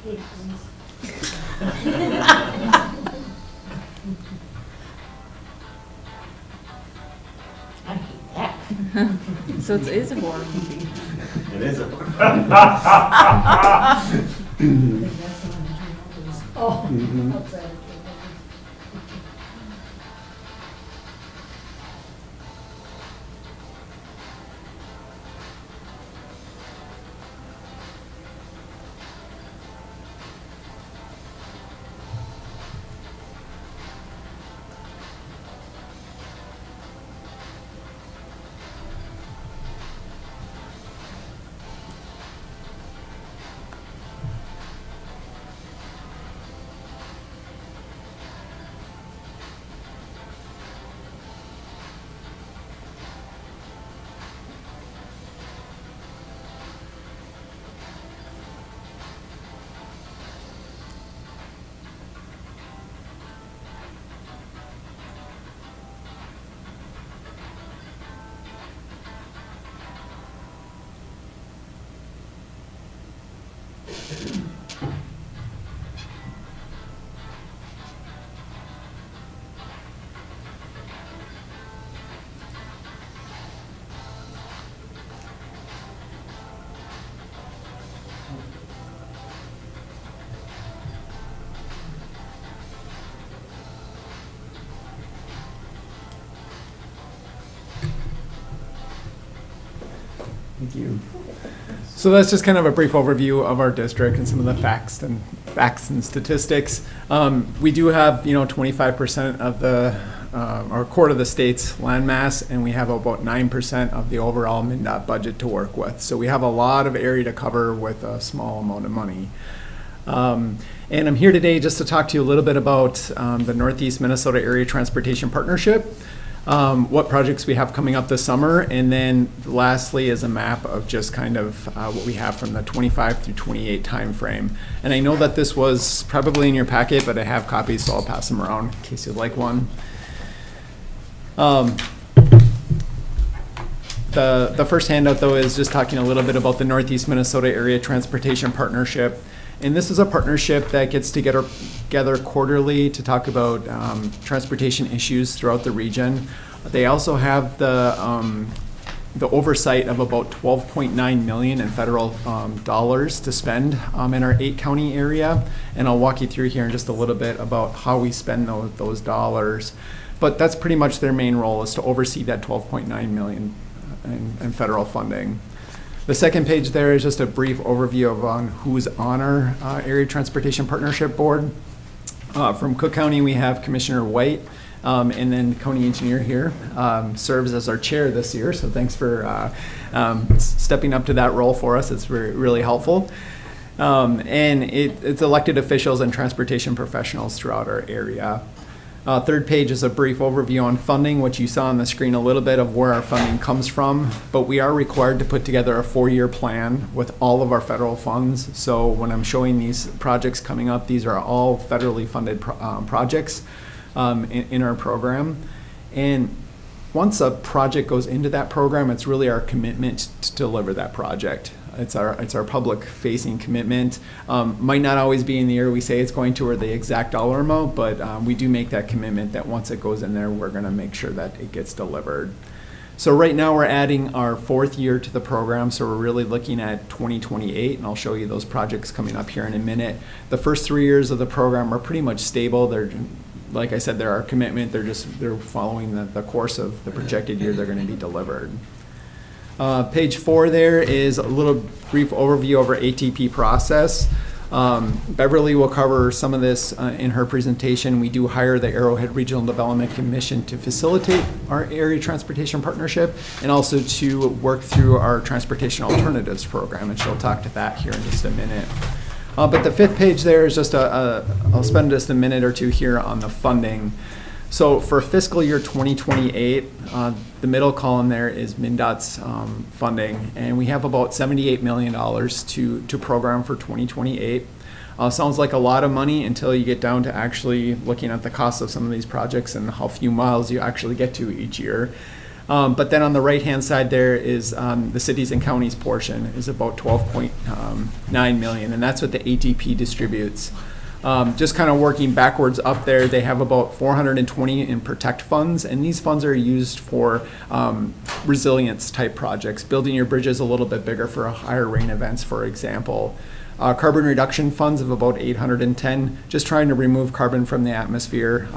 Hey, please. I hate that. So it is a horror movie. It is a. Oh, Mhm. outside. Thank you. So that's just kind of a brief overview of our district and some of the facts and statistics. We do have, 25% of the, or a quarter of the state's landmass, and we have about 9% of the overall MnDOT budget to work with. So we have a lot of area to cover with a small amount of money. And I'm here today just to talk to you a little bit about the Northeast Minnesota Area Transportation Partnership, what projects we have coming up this summer, and then lastly is a map of just kind of what we have from the 25 through 28 timeframe. And I know that this was probably in your packet, but I have copies, so I'll pass them around in case you'd like one. The first handout, though, is just talking a little bit about the Northeast Minnesota Area Transportation Partnership. And this is a partnership that gets together quarterly to talk about transportation issues throughout the region. They also have the oversight of about $12.9 million in federal dollars to spend in our 8-county area. And I'll walk you through here in just a little bit about how we spend those dollars. But that's pretty much their main role, is to oversee that 12.9 million in federal funding. The second page there is just a brief overview of on who's on our Area Transportation Partnership Board. From Cook County, we have Commissioner White, and then County Engineer here serves as our chair this year, so thanks for stepping up to that role for us. It's really helpful. And it's elected officials and transportation professionals throughout our area. Third page is a brief overview on funding, which you saw on the screen a little bit of where our funding comes from, but we are required to put together a 4-year plan with all of our federal funds. So when I'm showing these projects coming up, these are all federally funded projects in our program. And once a project goes into that program, it's really our commitment to deliver that project. It's our public-facing commitment. Might not always be in the year we say it's going to or the exact dollar amount, but we do make that commitment that once it goes in there, we're going to make sure that it gets delivered. So right now we're adding our 4th year to the program, so we're really looking at 2028, and I'll show you those projects coming up here in a minute. The first 3 years of the program are pretty much stable. They're, like I said, they're our commitment. They're following the course of the projected year they're going to be delivered. Page 4 there is a little brief overview of our ATP process. Beverly will cover some of this in her presentation. We do hire the Arrowhead Regional Development Commission to facilitate our area transportation partnership and also to work through our transportation alternatives program, and she'll talk to that here in just a minute. But the 5th page there is just I'll spend just a minute or two here on the funding. So for fiscal year 2028, the middle column there is MnDOT's funding, and we have about $78 million to program for 2028. Sounds like a lot of money until you get down to actually looking at the cost of some of these projects and how few miles you actually get to each year. But then on the right-hand side there is the cities and counties portion is about $12.9 million, and that's what the ATP distributes. Just kind of working backwards up there, they have about 420 in protect funds, and these funds are used for resilience type projects, building your bridges a little bit bigger for higher rain events, for example. Carbon reduction funds of about 810, just trying to remove carbon from the atmosphere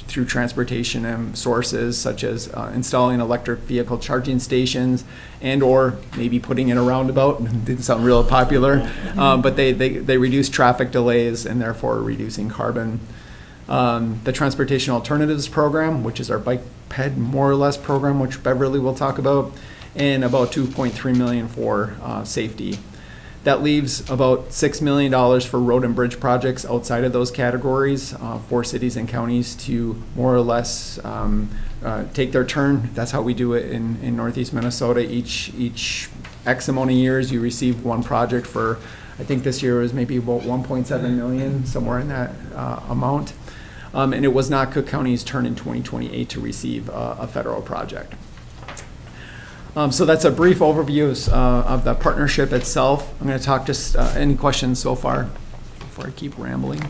through transportation sources such as installing electric vehicle charging stations and or maybe putting in a roundabout. Didn't sound real popular, but they reduce traffic delays and therefore reducing carbon. The Transportation Alternatives Program, which is our bike ped more or less program, which Beverly will talk about, and about $2.3 million for safety. That leaves about $6 million for road and bridge projects outside of those categories for cities and counties to more or less take their turn. That's how we do it in Northeast Minnesota. Each X amount of years you receive one project for, I think this year was maybe about 1.7 million, somewhere in that amount. And it was not Cook County's turn in 2028 to receive a federal project. So that's a brief overview of the partnership itself. I'm going to talk just any questions so far before I keep rambling.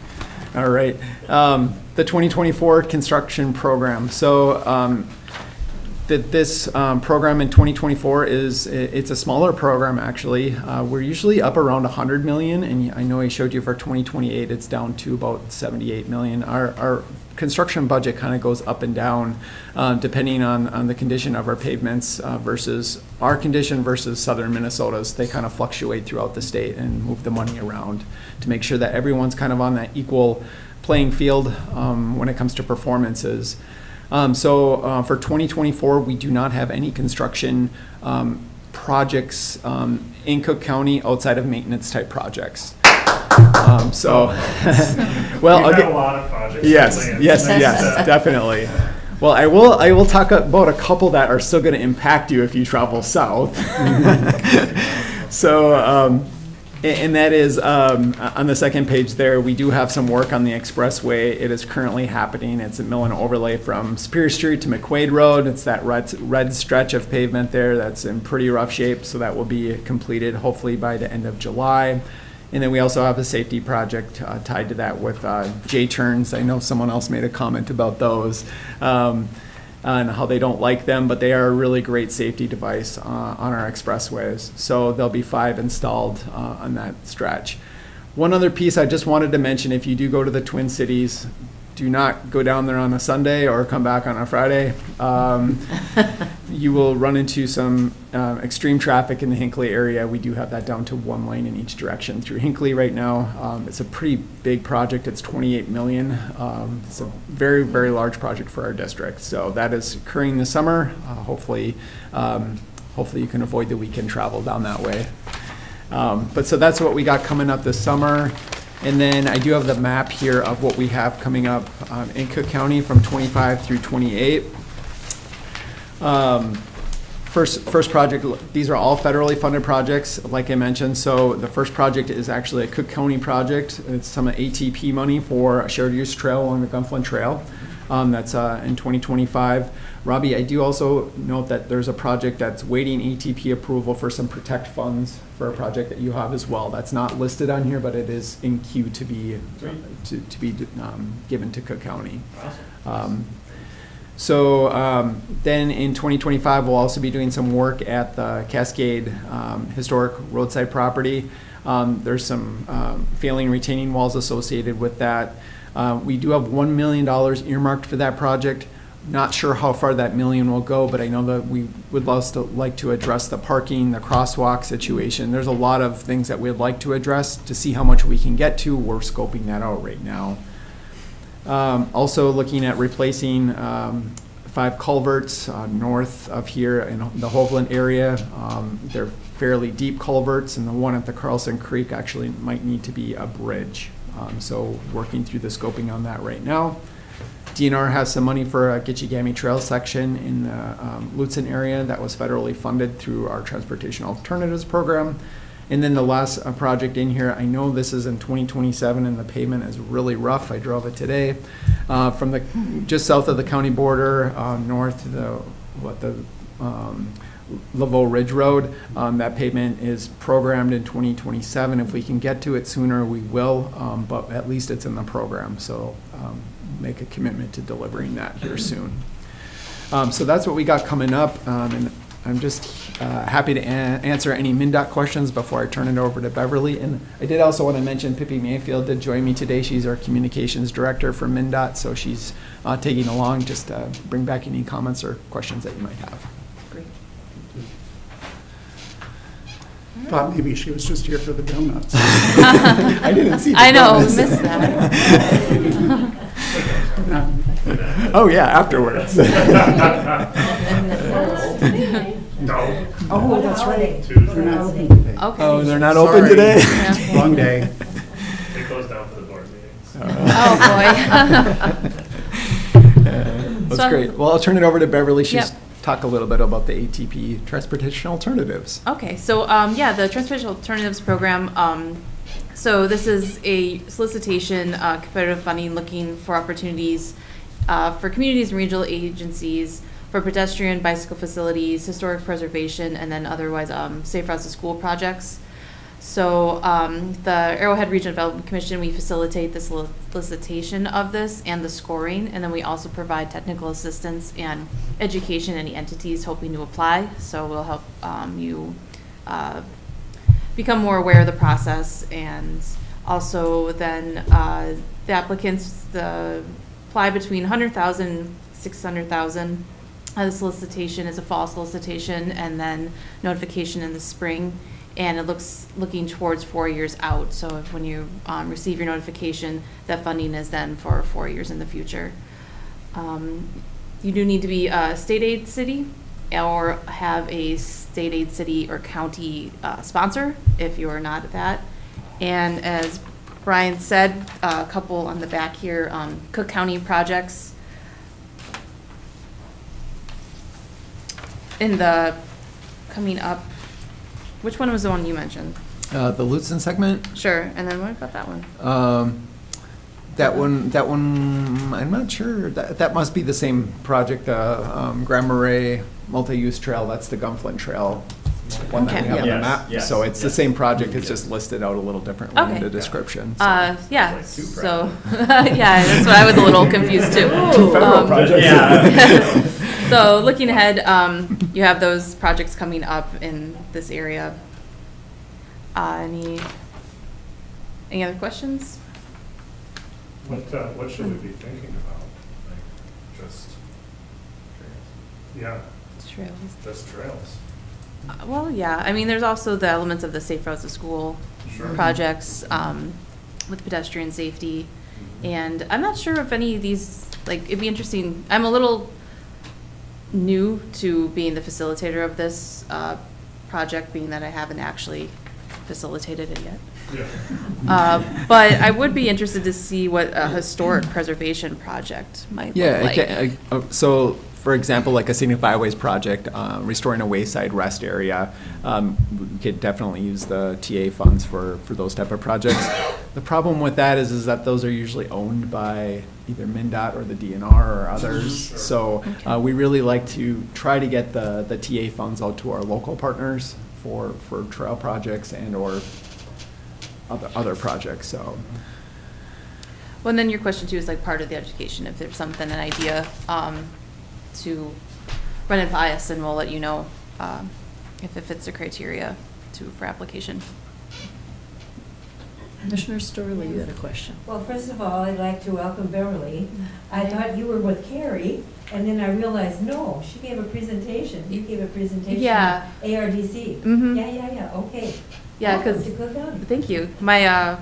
All right. The 2024 construction program. So this program in 2024 it's a smaller program actually. We're usually up around 100 million, and I know I showed you for 2028 it's down to about 78 million. Our construction budget kind of goes up and down depending on the condition of our pavements versus our condition versus southern Minnesota's. They kind of fluctuate throughout the state and move the money around to make sure that everyone's kind of on that equal playing field when it comes to performances. So for 2024, we do not have any construction projects in Cook County outside of maintenance type projects. Well, We've had a lot of projects. Yes, definitely. Well, I will talk about a couple that are still going to impact you if you travel south. So, and that is on the second page there, we do have some work on the expressway. It is currently happening. It's a mill and overlay from Superior Street to McQuaid Road. It's that red stretch of pavement there that's in pretty rough shape, so that will be completed hopefully by the end of July. And then we also have a safety project tied to that with J-turns. I know someone else made a comment about those and how they don't like them, but they are a really great safety device on our expressways. So there'll be 5 installed on that stretch. One other piece I just wanted to mention, if you do go to the Twin Cities, do not go down there on a Sunday or come back on a Friday. You will run into some extreme traffic in the Hinckley area. We do have that down to 1 lane in each direction through Hinckley right now. It's a pretty big project. It's 28 million. It's a very, very large project for our district. So that is occurring this summer. Hopefully you can avoid the weekend travel down that way. But so that's what we got coming up this summer. And then I do have the map here of what we have coming up in Cook County from 25 through 28. First project, these are all federally funded projects, like I mentioned. So the first project is actually a Cook County project. It's some ATP money for a shared use trail along the Gunflint Trail. That's in 2025. Robbie, I do also note that there's a project that's waiting ATP approval for some Protect funds for a project that you have as well. That's not listed on here, but it is in queue to be given to Cook County. Then in 2025, we'll also be doing some work at the Cascade Historic Roadside Property. There's some failing retaining walls associated with that. We do have $1 million earmarked for that project. Not sure how far that $1 million will go, but I know that we would like to address the parking, the crosswalk situation. There's a lot of things that we'd like to address to see how much we can get to. We're scoping that out right now. Also looking at replacing 5 culverts north of here in the Hovland area. They're fairly deep culverts, and the one at the Carlson Creek actually might need to be a bridge. So working through the scoping on that right now. DNR has some money for a Gitchigami Trail section in the Lutzen area that was federally funded through our Transportation Alternatives program. And then the last project in here, I know this is in 2027 and the pavement is really rough. I drove it today. From just south of the county border, north to the Laveau Ridge Road. That pavement is programmed in 2027. If we can get to it sooner, we will, but at least it's in the program. So make a commitment to delivering that here soon. So that's what we got coming up. And I'm just happy to answer any MnDOT questions before I turn it over to Beverly. And I did also want to mention Pippi Mayfield did join me today. She's our communications director for MnDOT, so she's tagging along just to bring back any comments or questions that you might have. Great. Thought maybe she was just here for the donuts. I didn't see the I know, donuts. missed that. Oh, yeah, afterwards. No. Oh, that's right. Tuesday. Okay. Oh, they're not open Sorry. today? Yeah. Long day. They close down for the board meetings. Oh, boy. That's So- great. Well, I'll turn it over to Beverly. She's Yep. talk a little bit about the ATP Transportation Alternatives. Okay, so the Transportation Alternatives Program, so this is a solicitation, competitive funding, looking for opportunities for communities and regional agencies for pedestrian, bicycle facilities, historic preservation, and then otherwise safe routes to school projects. So the Arrowhead Regional Development Commission, we facilitate the solicitation of this and the scoring, and then we also provide technical assistance and education to any entities hoping to apply. So we'll help you become more aware of the process, and also then the applicants apply between 100,000 and 600,000. The solicitation is a fall solicitation, and then notification in the spring. And it looking towards 4 years out. So if when you receive your notification, that funding is then for 4 years in the future. You do need to be a state aid city or have a state aid city or county sponsor if you are not that. And as Brian said, a couple on the back here, Cook County projects. In the coming up, which one was the one you mentioned? The Lutzen segment. Sure, and then what about that one? That one, I'm not sure. That must be the same project, Grand Marais multi-use trail. That's the Gunflint Trail, one that we have on the Yes, map. yes. So it's the same project. It's just listed out a little differently Okay. in the description. So. Yeah, Like two so, yeah, that's what I was a little confused too. Two federal projects. Yeah. So looking ahead, you have those projects coming up in this area. Any other questions? What should we be thinking about? Like, just, yeah, Trails. just trails. Well, yeah, I mean, there's also the elements of the Safe Routes to School Sure. projects with pedestrian safety. And I'm not sure if any of these, like, it'd be interesting, I'm a little new to being the facilitator of this project, being that I haven't actually facilitated it yet. Yeah. But I would be interested to see what a historic preservation project might look Yeah, like. so for example, like a scenic byways project, restoring a wayside rest area, we could definitely use the TA funds for those type of projects. The problem with that is that those are usually owned by either MnDOT or the DNR or others. Sure. So we really like to try to get the TA funds out to our local partners for trail projects and or other projects, so. Well, and then your question too is like part of the education, if there's something, an idea, to run it by us, and we'll let you know, if it fits the criteria for application. Commissioner Storley, you had a question. Well, first of all, I'd like to welcome Beverly. I thought you were with Carrie, and then I realized, no, she gave a presentation. You gave a presentation. Yeah. ARDC. Mhm. Yeah, okay. Yeah, Welcome 'cause- to Cook County. Thank you. My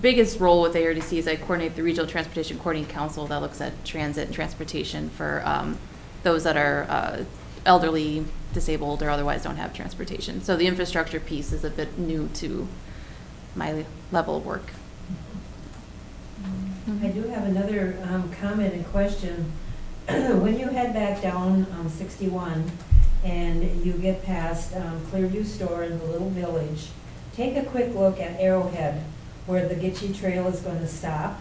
biggest role with ARDC is I coordinate the Regional Transportation Coordinating Council that looks at transit and transportation for those that are elderly, disabled, or otherwise don't have transportation. So the infrastructure piece is a bit new to my level of work. I do have another comment and question. When you head back down 61 and you get past Clearview Store in the little village, take a quick look at Arrowhead, where the Gitche Trail is going to stop.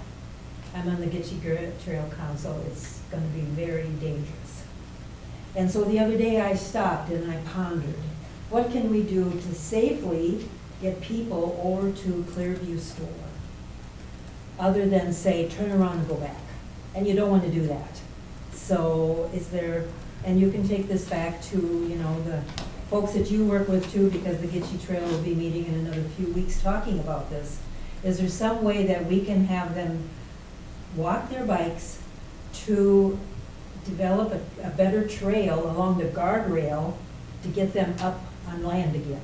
I'm on the Gitche Trail Council. It's going to be very dangerous. And so the other day I stopped and I pondered, what can we do to safely get people over to Clearview Store? Other than say, turn around and go back. And you don't want to do that. So is there, and you can take this back to, you know, the folks that you work with too, because the Gitche Trail will be meeting in another few weeks talking about this. Is there some way that we can have them walk their bikes to develop a better trail along the guardrail to get them up on land again?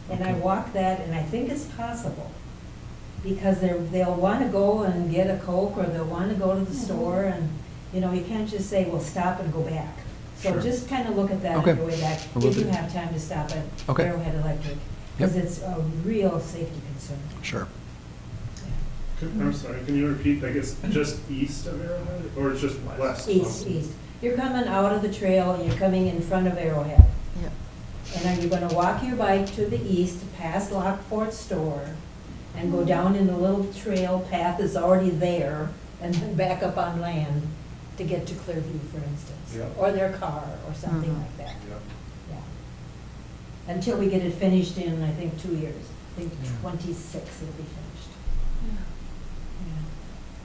And I walk that, and I think it's possible, because they'll want to go and get a Coke, or they'll want to go to the store, and, you know, you can't just say, well, stop and go back. So Sure. just kind of look at that on Okay. your way back, I will if you do. have time to stop at Okay. Arrowhead Electric, because it's a real safety concern. Sure. I'm sorry, can you repeat, like, it's just east of Arrowhead, or it's just west? East. You're coming out of the trail, and you're coming in front of Arrowhead. Yep. And are you gonna walk your bike to the east, past Lockport Store, and go down in the little trail path that's already there, and then back up on land to get to Clearview, for instance? Yep. Or their car, or something Mhm. like that, Yep. yeah. Until we get it finished in, I think, 2 years. I think 26 it'll be finished. Yeah.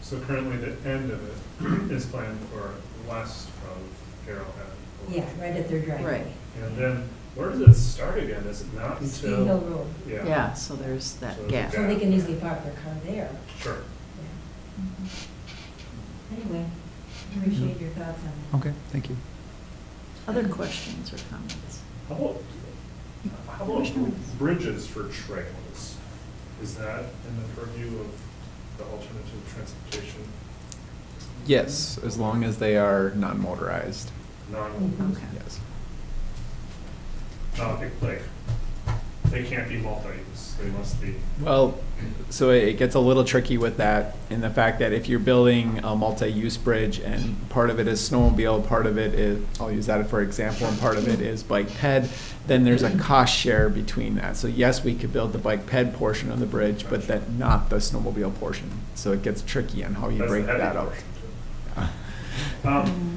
So currently, the end of it is planned for west of Arrowhead. Yeah, right at their driveway. Right. And then, where does it start again? Is it not Ski until? Hill Road. Yeah, so there's that So gap. So they can easily park their car there. Sure. Yeah. Anyway, appreciate your thoughts on that. Okay, thank you. Other questions or comments? How about bridges for trails? Is that in the purview of the alternative transportation? Yes, as long as they are non-motorized, Non, Okay. yes. like, they can't be multi-use, they must be. Well, so it gets a little tricky with that in the fact that if you're building a multi-use bridge and part of it is snowmobile, part of it is, I'll use that for example, and part of it is bike ped, then there's a cost share between that. So yes, we could build the bike ped portion of the bridge, but then not the snowmobile portion. So it gets tricky on how you That's the break heavy that out. portion, too.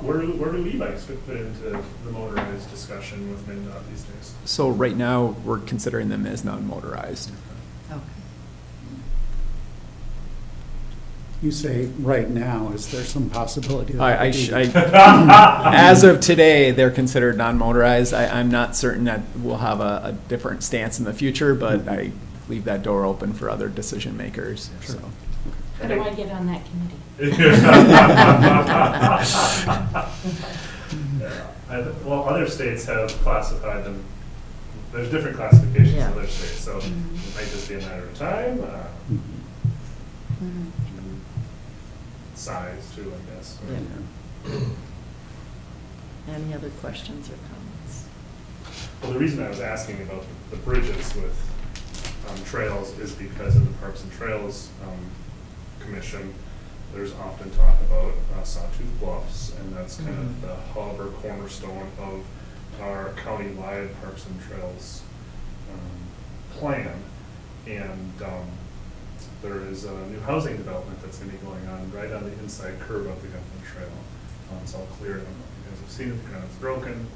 Where do e-bikes fit into the motorized discussion with MnDOT these days? So right now, we're considering them as non-motorized. Okay. You say right now, is there some possibility? that As of today, they're considered non-motorized. I'm not certain that we'll have a different stance in the future, but I leave that door open for other decision makers, so. How do I get on that committee? Well, other states have classified them, there's different classifications in Yeah. other states, so it might just be a matter of time, size too, I guess. Yeah. Any other questions or comments? Well, the reason I was asking about the bridges with trails is because in the Parks and Trails Commission, there's often talk about Sawtooth Bluffs, and that's kind of the hub or cornerstone of our county-wide Parks and Trails plan. And there is a new housing development that's going to be going on right on the inside curve of the Gunflint Trail. It's all clear. I don't know if you guys have seen it, the ground's broken.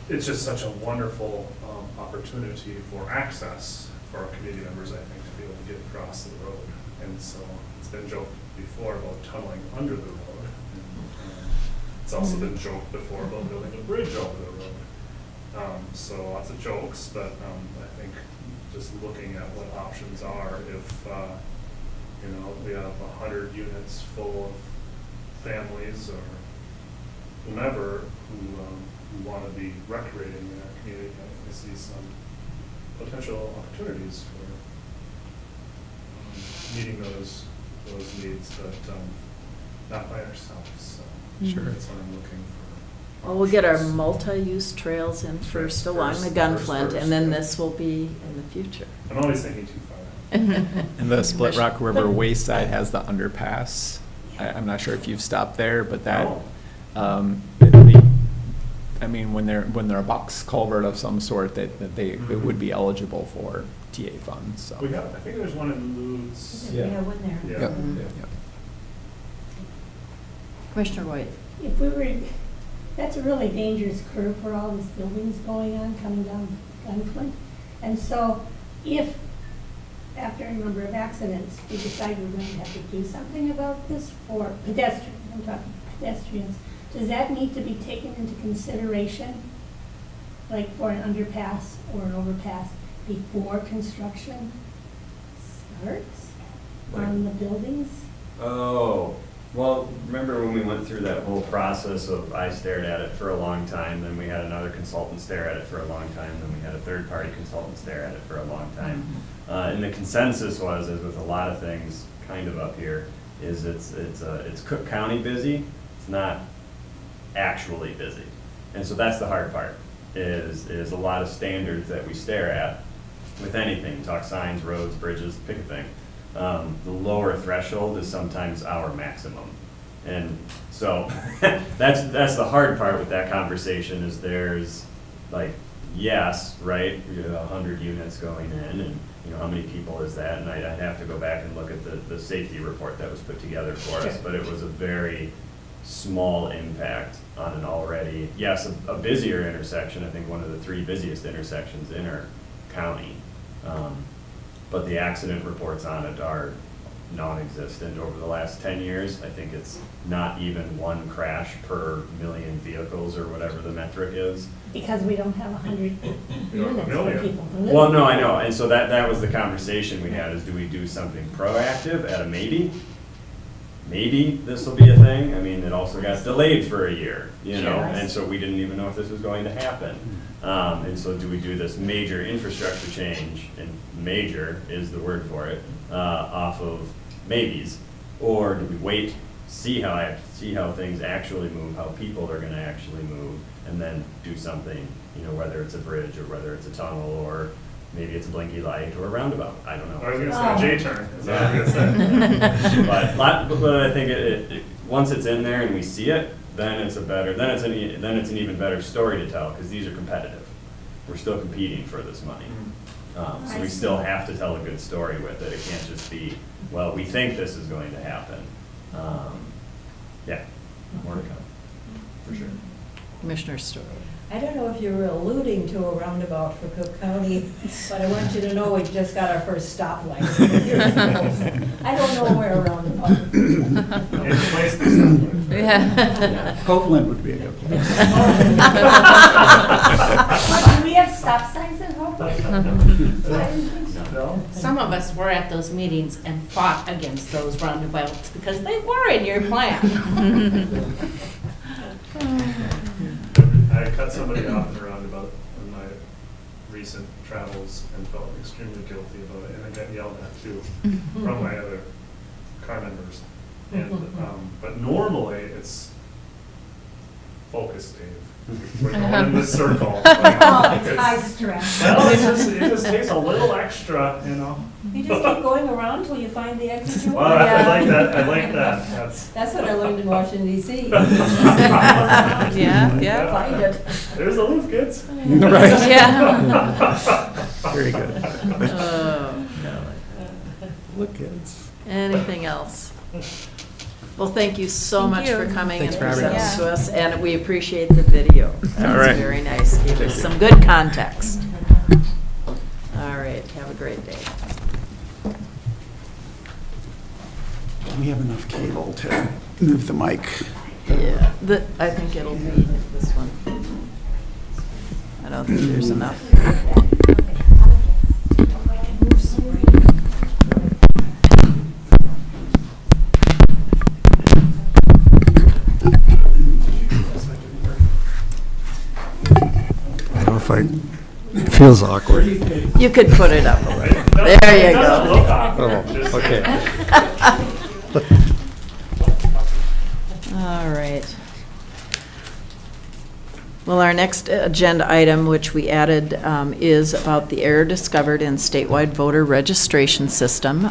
It's just such a wonderful opportunity for access for our community members, I think, to be able to get across the road. And so it's been joked before about tunneling under the road. It's also been joked before about building a bridge over the road. So lots of jokes, but I think just looking at what options are if, we have 100 units full of families or whomever who want to be recreating in our community, I think we see some potential opportunities for meeting those needs, but not by ourselves. So Sure. that's what I'm looking for. Well, we'll get our options. multi-use trails in first Yes, along the first, Gunflint, first, and then yeah. this will be in the future. I'm always thinking too far. And the Split Rock River Wayside has the underpass. I'm not sure if you've stopped there, but that, I mean, when they're a box culvert of some sort, it would be eligible for TA funds, so. I think there's one in Lutz. We have one there. Yeah. Yep. Yeah. Commissioner White? If we were, that's a really dangerous curve where all these buildings going on, coming down Gunflint. And so if, after a number of accidents, we decide we're going to have to do something about this for pedestrians, I'm talking pedestrians, does that need to be taken into consideration, like for an underpass or an overpass, before construction starts on the buildings? Oh, well, remember when we went through that whole process of I stared at it for a long time, then we had another consultant stare at it for a long time, then we had a third-party consultant stare at it for a long time. And the consensus was, as with a lot of things kind of up here, is it's Cook County busy, it's not actually busy. And so that's the hard part, is a lot of standards that we stare at with anything, talk signs, roads, bridges, pick a thing. The lower threshold is sometimes our maximum. And so that's the hard part with that conversation, is there's like, yes, right, you have 100 units going in, and how many people is that? And I'd have to go back and look at the safety report that was put together for us, but it was a very small impact on an already, yes, a busier intersection, I think one of the 3 busiest intersections in our county. But the accident reports on it are non-existent over the last 10 years. I think it's not even 1 crash per million vehicles or whatever the metric is. Because we don't have 100 units for people to live. Well, no, I know, and so that was the conversation we had, is do we do something proactive at a maybe? Maybe this will be a thing. I mean, it also got delayed for a year, and so we didn't even know if this was going to happen. And so do we do this major infrastructure change, and major is the word for it, off of maybes? Or do we wait, see how things actually move, how people are gonna actually move, and then do something, whether it's a bridge or whether it's a tunnel or maybe it's a blinky light or a roundabout, I don't know. I was gonna say J-turn, is that what I was gonna say? But I think it once it's in there and we see it, then it's an even better story to tell, because these are competitive. We're still competing for this money. So we still have to tell a good story with it. It can't just be, well, we think this is going to happen. Yeah, more to come, for sure. Commissioner Story? I don't know if you were alluding to a roundabout for Cook County, but I want you to know we just got our first stoplight. I don't know where a roundabout is. It's a place to stop. Yeah. Copeland would be a good place. Do we have stop signs in Hope? I didn't think so. No? Some of us were at those meetings and fought against those roundabouts because they were in your plan. I cut somebody off in a roundabout in my recent travels and felt extremely guilty about it, and I got yelled at too from my other car members. And, but normally it's focus, Dave. We're going in this circle. Oh, it's high stress. Well, it just takes a little extra, you know. You just keep going around till you find the exit you Well, want. I like that. I like that. That's what I learned in Washington DC. Yeah. Find it. There's the loop, kids. Right. Yeah. Very good. Oh, golly. Look, kids. Anything else? Well, thank you so Thank much you. for coming Thanks and for having presenting us. to us, and we appreciate the video. That All was right. very nice. Gave us some good context. All right, have a great day. We have enough cable to move the mic. Yeah, I think it'll be this one. I don't think there's enough. I don't know if it feels awkward. You could put it up a little. There you It doesn't go. look awkward. Oh, Just- okay. All right. Well, our next agenda item, which we added, is about the error discovered in statewide voter registration system.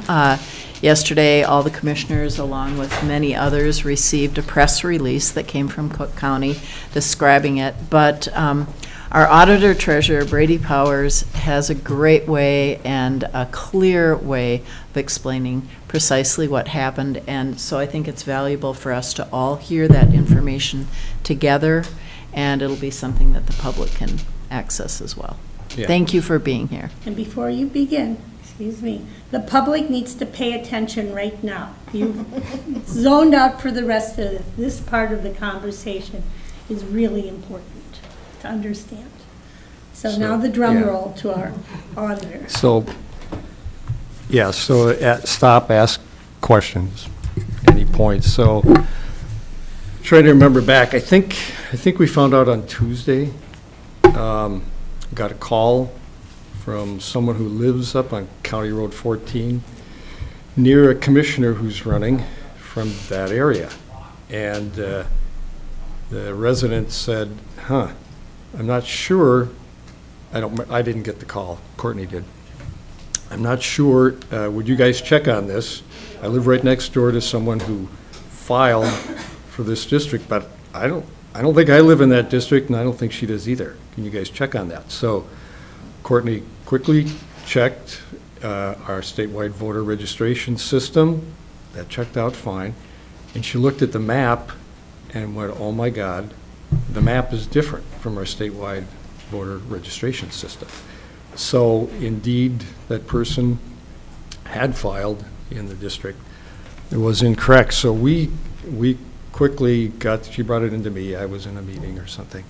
Yesterday, all the commissioners, along with many others, received a press release that came from Cook County describing it. But our auditor treasurer, Brady Powers, has a great way and a clear way of explaining precisely what happened. And so I think it's valuable for us to all hear that information together, and it'll be something that the public can access as well. Yeah. Thank you for being here. And before you begin, excuse me, the public needs to pay attention right now. You've zoned out for the rest of it. This part of the conversation is really important to understand. So now the drum yeah. roll to our auditor. So, yeah, so stop, ask questions, any points. So, trying to remember back, I think we found out on Tuesday, got a call from someone who lives up on County Road 14, near a commissioner who's running from that area. And the resident said, I'm not sure, I didn't get the call, Courtney did. I'm not sure, would you guys check on this? I live right next door to someone who filed for this district, but I don't think I live in that district, and I don't think she does either. Can you guys check on that? So Courtney quickly checked our statewide voter registration system. That checked out fine. And she looked at the map and went, oh my God, the map is different from our statewide voter registration system. So indeed, that person had filed in the district. It was incorrect. So we quickly she brought it into me. I was in a meeting or something.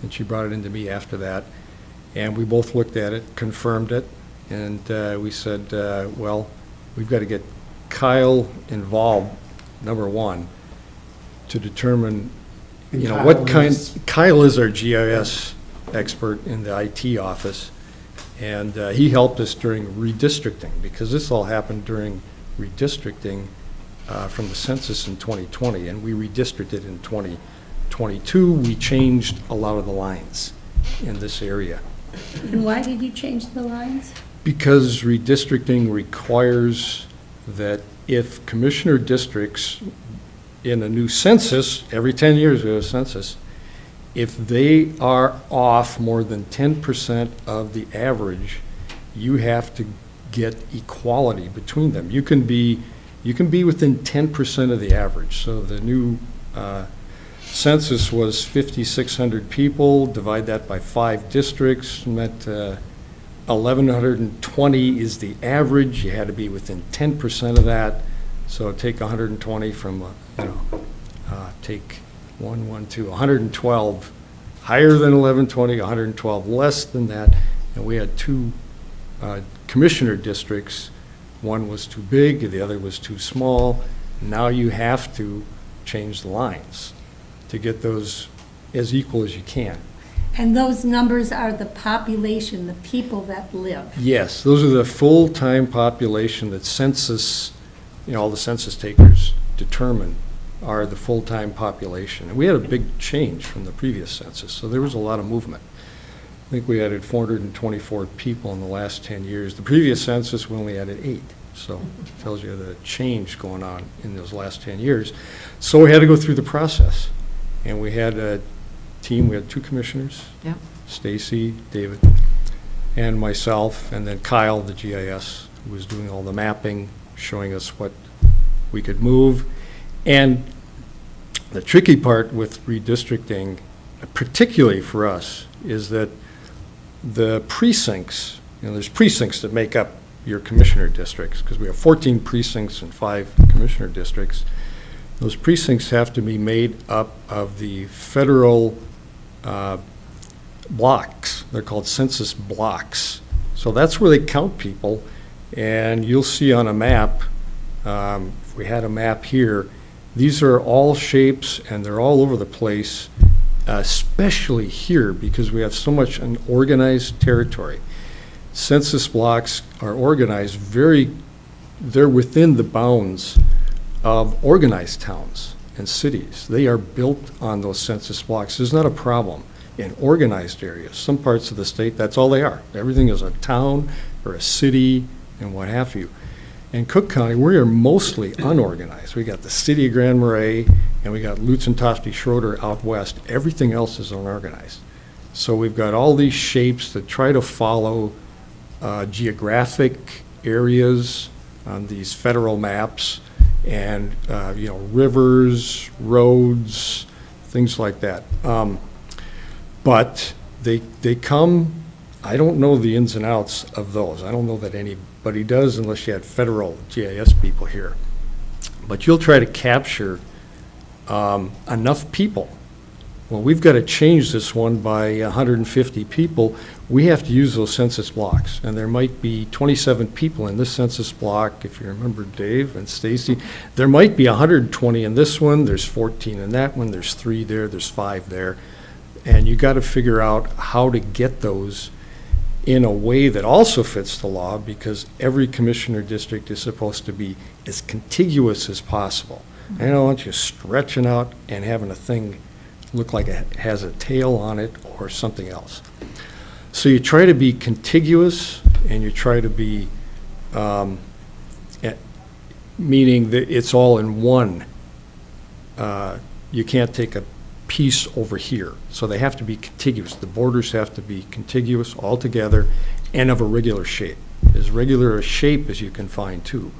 And she brought it into me after that. And we both looked at it, confirmed it, and we said, well, we've got to get Kyle involved, number one, to determine, And you know, Kyle what kind, is- Kyle is our GIS expert in the IT office, and he helped us during redistricting, because this all happened during redistricting from the census in 2020, and we redistricted in 2022. We changed a lot of the lines in this area. And why did you change the lines? Because redistricting requires that if commissioner districts in a new census, every 10 years we have a census, if they are off more than 10% of the average, you have to get equality between them. You can be within 10% of the average. So the new census was 5,600 people, divide that by 5 districts, meant 1,120 is the average. You had to be within 10% of that. So take 120 from, take 112, higher than 1,120, 112 less than that. And we had 2 commissioner districts, one was too big, the other was too small. Now you have to change the lines to get those as equal as you can. And those numbers are the population, the people that live. Yes, those are the full-time population that census, all the census takers determine are the full-time population. And we had a big change from the previous census, so there was a lot of movement. I think we added 424 people in the last 10 years. The previous census, we only added 8. So it tells you the change going on in those last 10 years. So we had to go through the process. And we had a team, we had 2 commissioners, Yep. Stacy, David, and myself, and then Kyle, the GIS, who was doing all the mapping, showing us what we could move. And the tricky part with redistricting, particularly for us, is that the precincts, there's precincts that make up your commissioner districts, because we have 14 precincts and 5 commissioner districts. Those precincts have to be made up of the federal blocks. They're called census blocks. So that's where they count people, and you'll see on a map, if we had a map here, these are all shapes and they're all over the place, especially here because we have so much unorganized territory. Census blocks are organized they're within the bounds of organized towns and cities. They are built on those census blocks. There's not a problem in organized areas. Some parts of the state, that's all they are. Everything is a town or a city and what have you. In Cook County, we are mostly unorganized. We got the city of Grand Marais and we got Lutz and Tofte Schroeder out west. Everything else is unorganized. So we've got all these shapes that try to follow geographic areas on these federal maps and, rivers, roads, things like that. But they come, I don't know the ins and outs of those. I don't know that anybody does unless you had federal GIS people here. But you'll try to capture enough people. Well, we've got to change this one by 150 people. We have to use those census blocks. And there might be 27 people in this census block, if you remember Dave and Stacy. There might be 120 in this one, there's 14 in that one, there's 3 there, there's 5 there. And you got to figure out how to get those in a way that also fits the law, because every commissioner district is supposed to be as contiguous as possible. I don't want you stretching out and having a thing look like it has a tail on it or something else. So you try to be contiguous, and you try to be, meaning that it's all in one. You can't take a piece over here. So they have to be contiguous. The borders have to be contiguous all together and of a regular shape. As regular a shape as you can find too,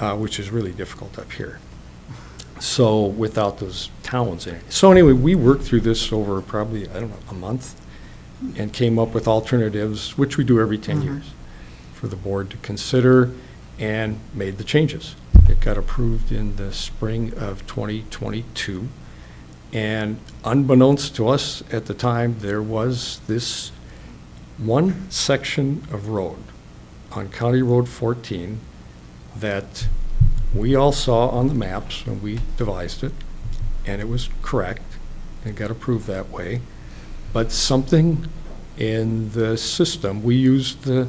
which is really difficult up here. So without those towns in it. So anyway, we worked through this over probably, a month, and came up with alternatives, which we do every 10 years, for the board to consider, and made the changes. It got approved in the spring of 2022. And unbeknownst to us at the time, there was this one section of road on County Road 14 that we all saw on the maps when we devised it, and it was correct and got approved that way. But something in the system, we used the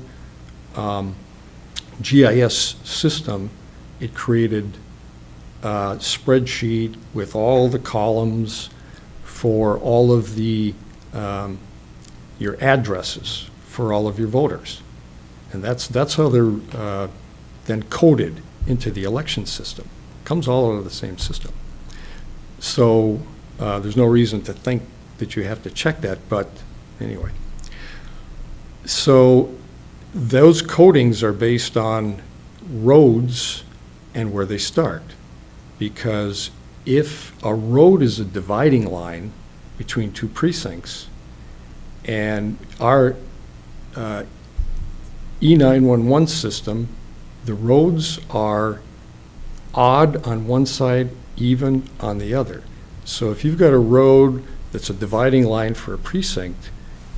GIS system, it created a spreadsheet with all the columns for all of the your addresses for all of your voters. And that's how they're then coded into the election system. Comes all out of the same system. So there's no reason to think that you have to check that, but anyway. So those codings are based on roads and where they start. Because if a road is a dividing line between 2 precincts, and our E911 system, the roads are odd on one side, even on the other. So if you've got a road that's a dividing line for a precinct,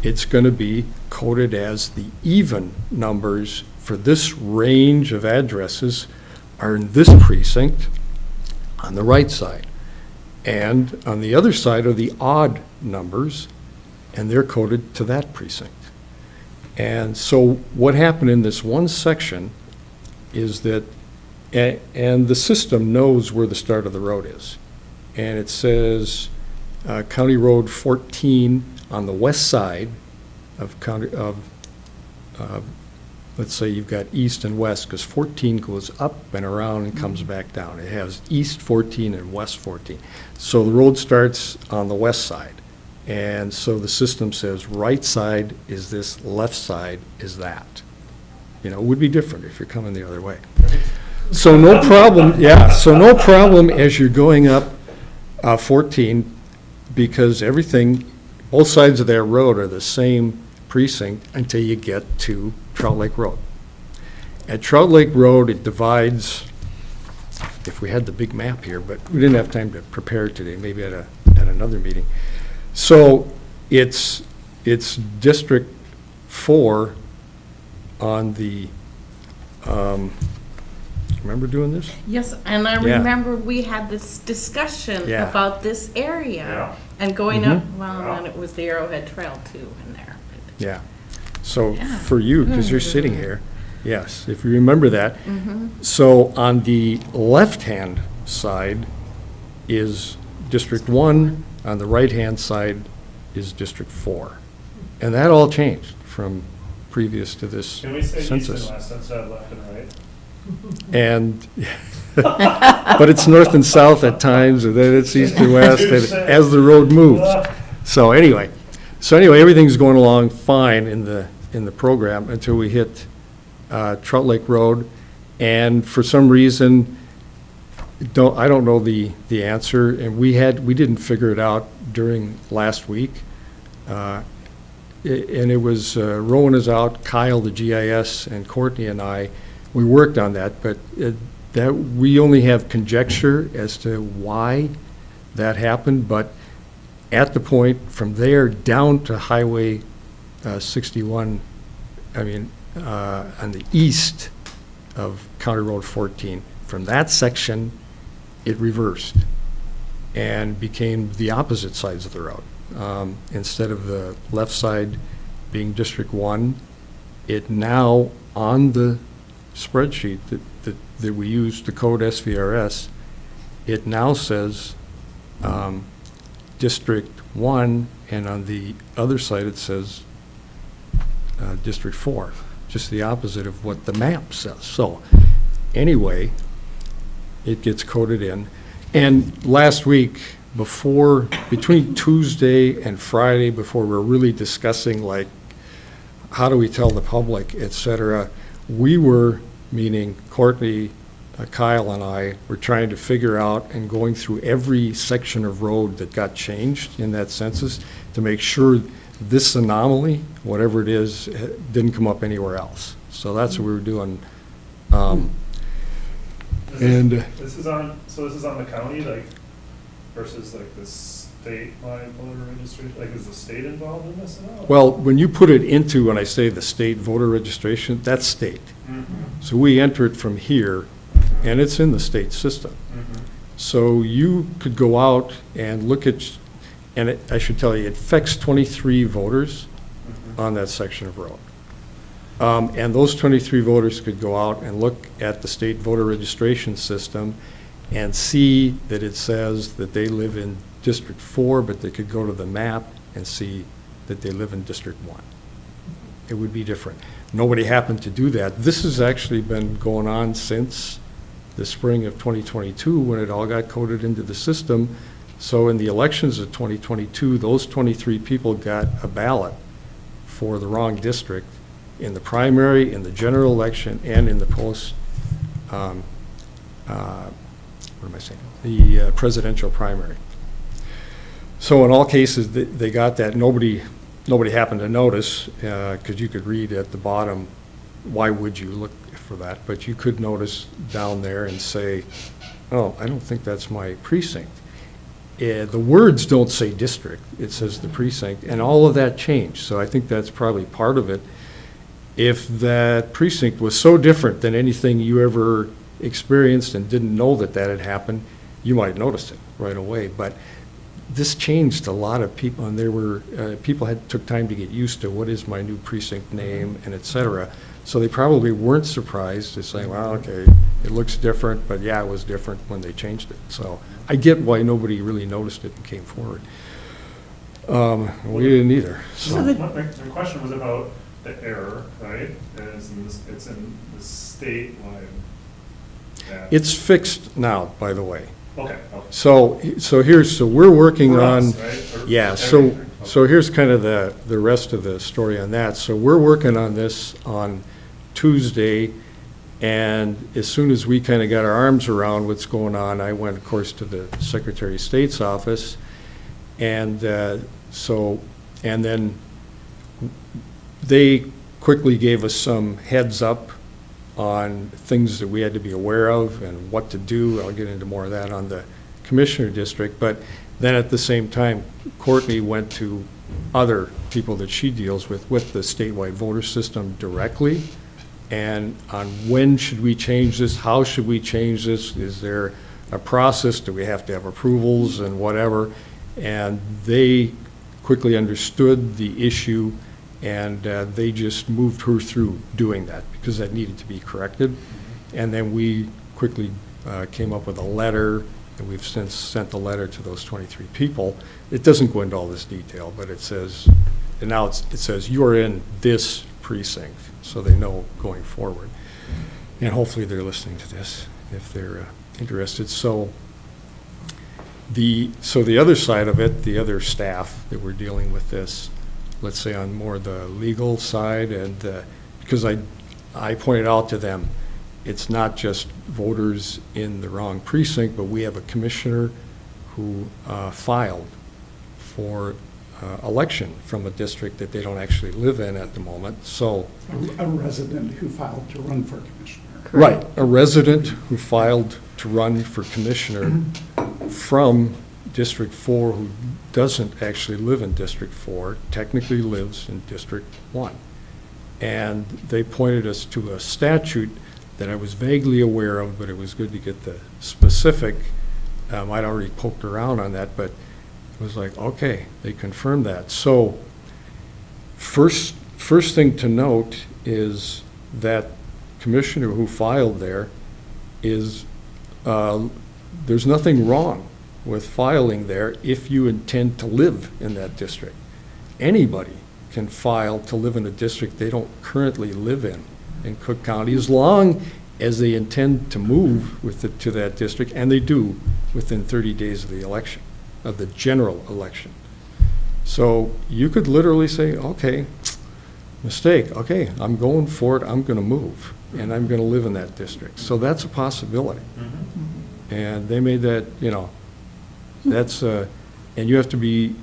it's going to be coded as the even numbers for this range of addresses are in this precinct on the right side. And on the other side are the odd numbers, and they're coded to that precinct. And so what happened in this one section is that, and the system knows where the start of the road is. And it says County Road 14 on the west side of let's say you've got east and west, because 14 goes up and around and comes back down. It has east 14 and west 14. So the road starts on the west side. And so the system says right side is this, left side is that. You know, it would be different if you're coming the other way. So no problem, yeah, so no problem as you're going up 14, because everything, both sides of that road are the same precinct until you get to Trout Lake Road. At Trout Lake Road, it divides, if we had the big map here, but we didn't have time to prepare it today, maybe at another meeting. So it's District 4 on the, remember doing this? Yes, and I Yeah. remember we had this discussion Yeah. about this area. Yeah. And going up, Mhm. well, and it was the Arrowhead Trail too in there. Yeah. So Yeah. for you, because you're sitting here, yes, if you remember that. Mm-hmm. So on the left-hand side is District 1, on the right-hand side is District 4. And that all changed from previous to this Can we say east census. and west instead of left and right? And, but it's north and south at times, and then it's east and west, and as the road moves. So anyway, everything's going along fine in the program until we hit Trout Lake Road. And for some reason, I don't know the answer, and we didn't figure it out during last week. And it was, Rowan is out, Kyle, the GIS, and Courtney and I, we worked on that, but that we only have conjecture as to why that happened, but at the point from there down to Highway 61, I mean, on the east of County Road 14, from that section, it reversed and became the opposite sides of the road. Instead of the left side being District 1, it now, on the spreadsheet that we use to code SVRS, it now says District 1, and on the other side it says District 4, just the opposite of what the map says. So anyway, it gets coded in. And last week, between Tuesday and Friday, before we're really discussing, like, how do we tell the public, et cetera, we were, meaning Courtney, Kyle and I, were trying to figure out and going through every section of road that got changed in that census to make sure this anomaly, whatever it is, didn't come up anywhere else. So that's what we were doing. This is on the county, like, versus like the statewide voter registration, like, is the state involved in this at all? Well, when you put it into, when I say the state voter registration, that's state. Mm-hmm. So we enter it from here, and it's in the state system. Mm-hmm. So you could go out and look at, and I should tell you, it affects 23 voters on that section of road. And those 23 voters could go out and look at the state voter registration system and see that it says that they live in District 4, but they could go to the map and see that they live in District 1. It would be different. Nobody happened to do that. This has actually been going on since the spring of 2022, when it all got coded into the system. So in the elections of 2022, those 23 people got a ballot for the wrong district in the primary, in the general election, and in the the presidential primary. So in all cases, they got that. Nobody happened to notice, because you could read at the bottom, why would you look for that? But you could notice down there and say, oh, I don't think that's my precinct. The words don't say district, it says the precinct, and all of that changed. So I think that's probably part of it. if that precinct was so different than anything you ever experienced and didn't know that that had happened, you might notice it right away. But this changed a lot of people, and there were, people took time to get used to what is my new precinct name and et cetera. So they probably weren't surprised to say, well, okay, it looks different, but yeah, it was different when they changed it. So I get why nobody really noticed it and came forward. We didn't either. So So, the question was about the error, right? It's in the statewide. it's fixed now, by the way. Okay. So we're working For on. us, right? Or Yeah, everything. so here's kind of the rest of the story on that. So we're working on this on Tuesday, and as soon as we kind of got our arms around what's going on, I went, of course, to the Secretary of State's office, and and then they quickly gave us some heads up on things that we had to be aware of and what to do. I'll get into more of that on the Commissioner District, but then at the same time, Courtney went to other people that she deals with the statewide voter system directly, and on when should we change this, how should we change this, is there a process, do we have to have approvals and whatever, and they quickly understood the issue, and they just moved her through doing that because that needed to be corrected. And then we quickly came up with a letter, and we've since sent the letter to those 23 people. It doesn't go into all this detail, but it says, and now it says you're in this precinct, so they know going forward. And hopefully they're listening to this if they're interested. So the other side of it, the other staff that were dealing with this, let's say on more the legal side, and because I pointed out to them, it's not just voters in the wrong precinct, but we have a commissioner who filed for election from a district that they don't actually live in at the moment. So A resident who filed to run for commissioner. right, a resident who filed to run for commissioner from District 4 who doesn't actually live in District 4, technically lives in District 1. And they pointed us to a statute that I was vaguely aware of, but it was good to get the specific. I'd already poked around on that, but it was like, okay, they confirmed that. So first thing to note is that commissioner who filed there is, there's nothing wrong with filing there if you intend to live in that district. Anybody can file to live in a district they don't currently live in Cook County, as long as they intend to move to that district, and they do within 30 days of the election, of the general election. So you could literally say, okay, mistake, okay, I'm going for it, I'm gonna move, and I'm gonna live in that district. So that's a possibility. And they made that, that's, and you have to be,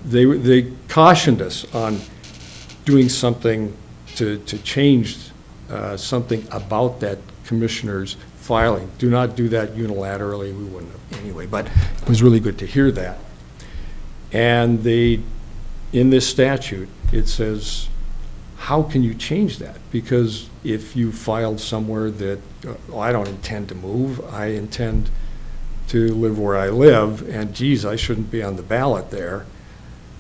they cautioned us on doing something to change something about that commissioner's filing. Do not do that unilaterally, we wouldn't have anyway, but it was really good to hear that. And in this statute, it says, how can you change that? Because if you filed somewhere that, I don't intend to move, I intend to live where I live, and geez, I shouldn't be on the ballot there,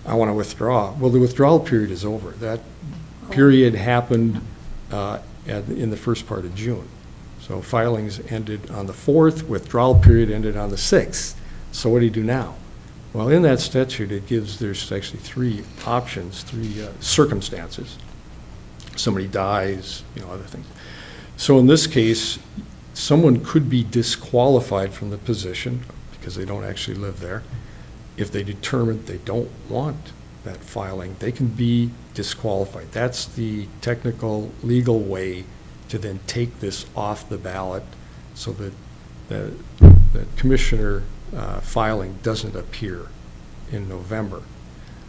I want to withdraw. Well, the withdrawal period is over. That period happened in the first part of June. So filings ended on the 4th, withdrawal period ended on the 6th. So what do you do now? Well, in that statute, there's actually 3 options, 3 circumstances. Somebody dies, other things. So in this case, someone could be disqualified from the position because they don't actually live there. If they determine they don't want that filing, they can be disqualified. That's the technical, legal way to then take this off the ballot so that the commissioner filing doesn't appear in November.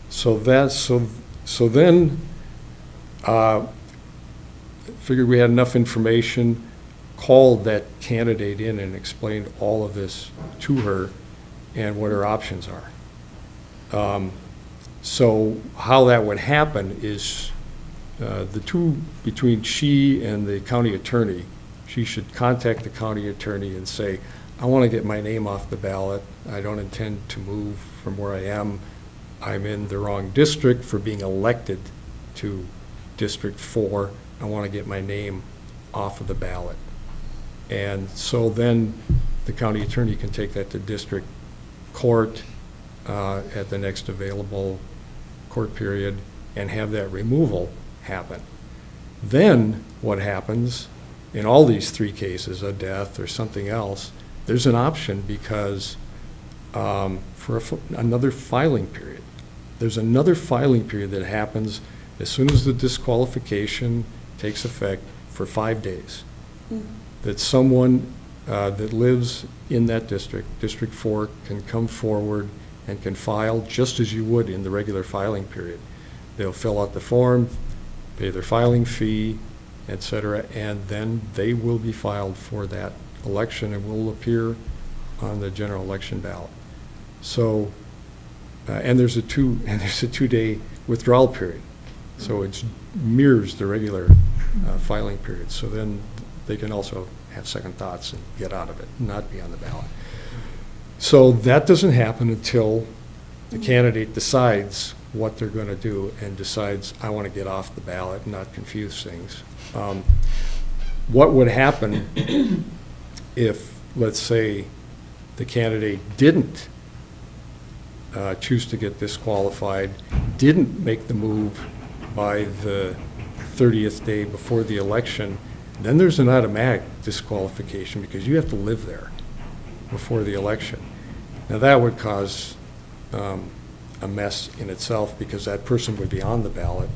So then figured we had enough information, called that candidate in and explained all of this to her and what her options are. So how that would happen is the two, between she and the county attorney, she should contact the county attorney and say, I want to get my name off the ballot. I don't intend to move from where I am. I'm in the wrong district for being elected to District 4. I want to get my name off of the ballot. And so then the county attorney can take that to district court at the next available court period and have that removal happen. Then what happens in all these three cases, a death or something else, there's an option because for another filing period. There's another filing period that happens as soon as the disqualification takes effect for 5 days. That someone that lives in that district, District 4, can come forward and can file just as you would in the regular filing period. They'll fill out the form, pay their filing fee, et cetera, and then they will be filed for that election and will appear on the general election ballot. So, and there's a 2-day withdrawal period. So it mirrors the regular filing period. So then they can also have second thoughts and get out of it, not be on the ballot. So that doesn't happen until the candidate decides what they're going to do and decides, I want to get off the ballot and not confuse things. What would happen if, let's say, the candidate didn't choose to get disqualified, didn't make the move by the 30th day before the election, then there's an automatic disqualification because you have to live there before the election. Now that would cause a mess in itself because that person would be on the ballot.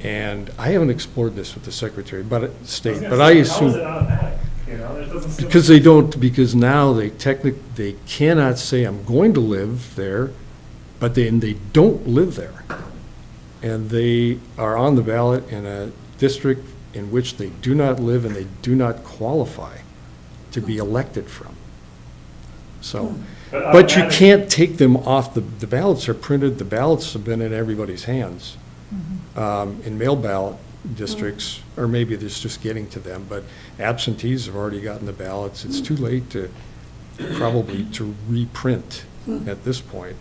And I haven't explored this with the Secretary of State, but I assume. How is it automatic? You know, it doesn't seem. Because they don't, because now they cannot say I'm going to live there, but they don't live there. And they are on the ballot in a district in which they do not live and they do not qualify to be elected from. So, but you can't take them off, the ballots are printed, the ballots have been in everybody's hands. In mail ballot districts, or maybe it's just getting to them, but absentees have already gotten the ballots. It's too late to probably to reprint at this point.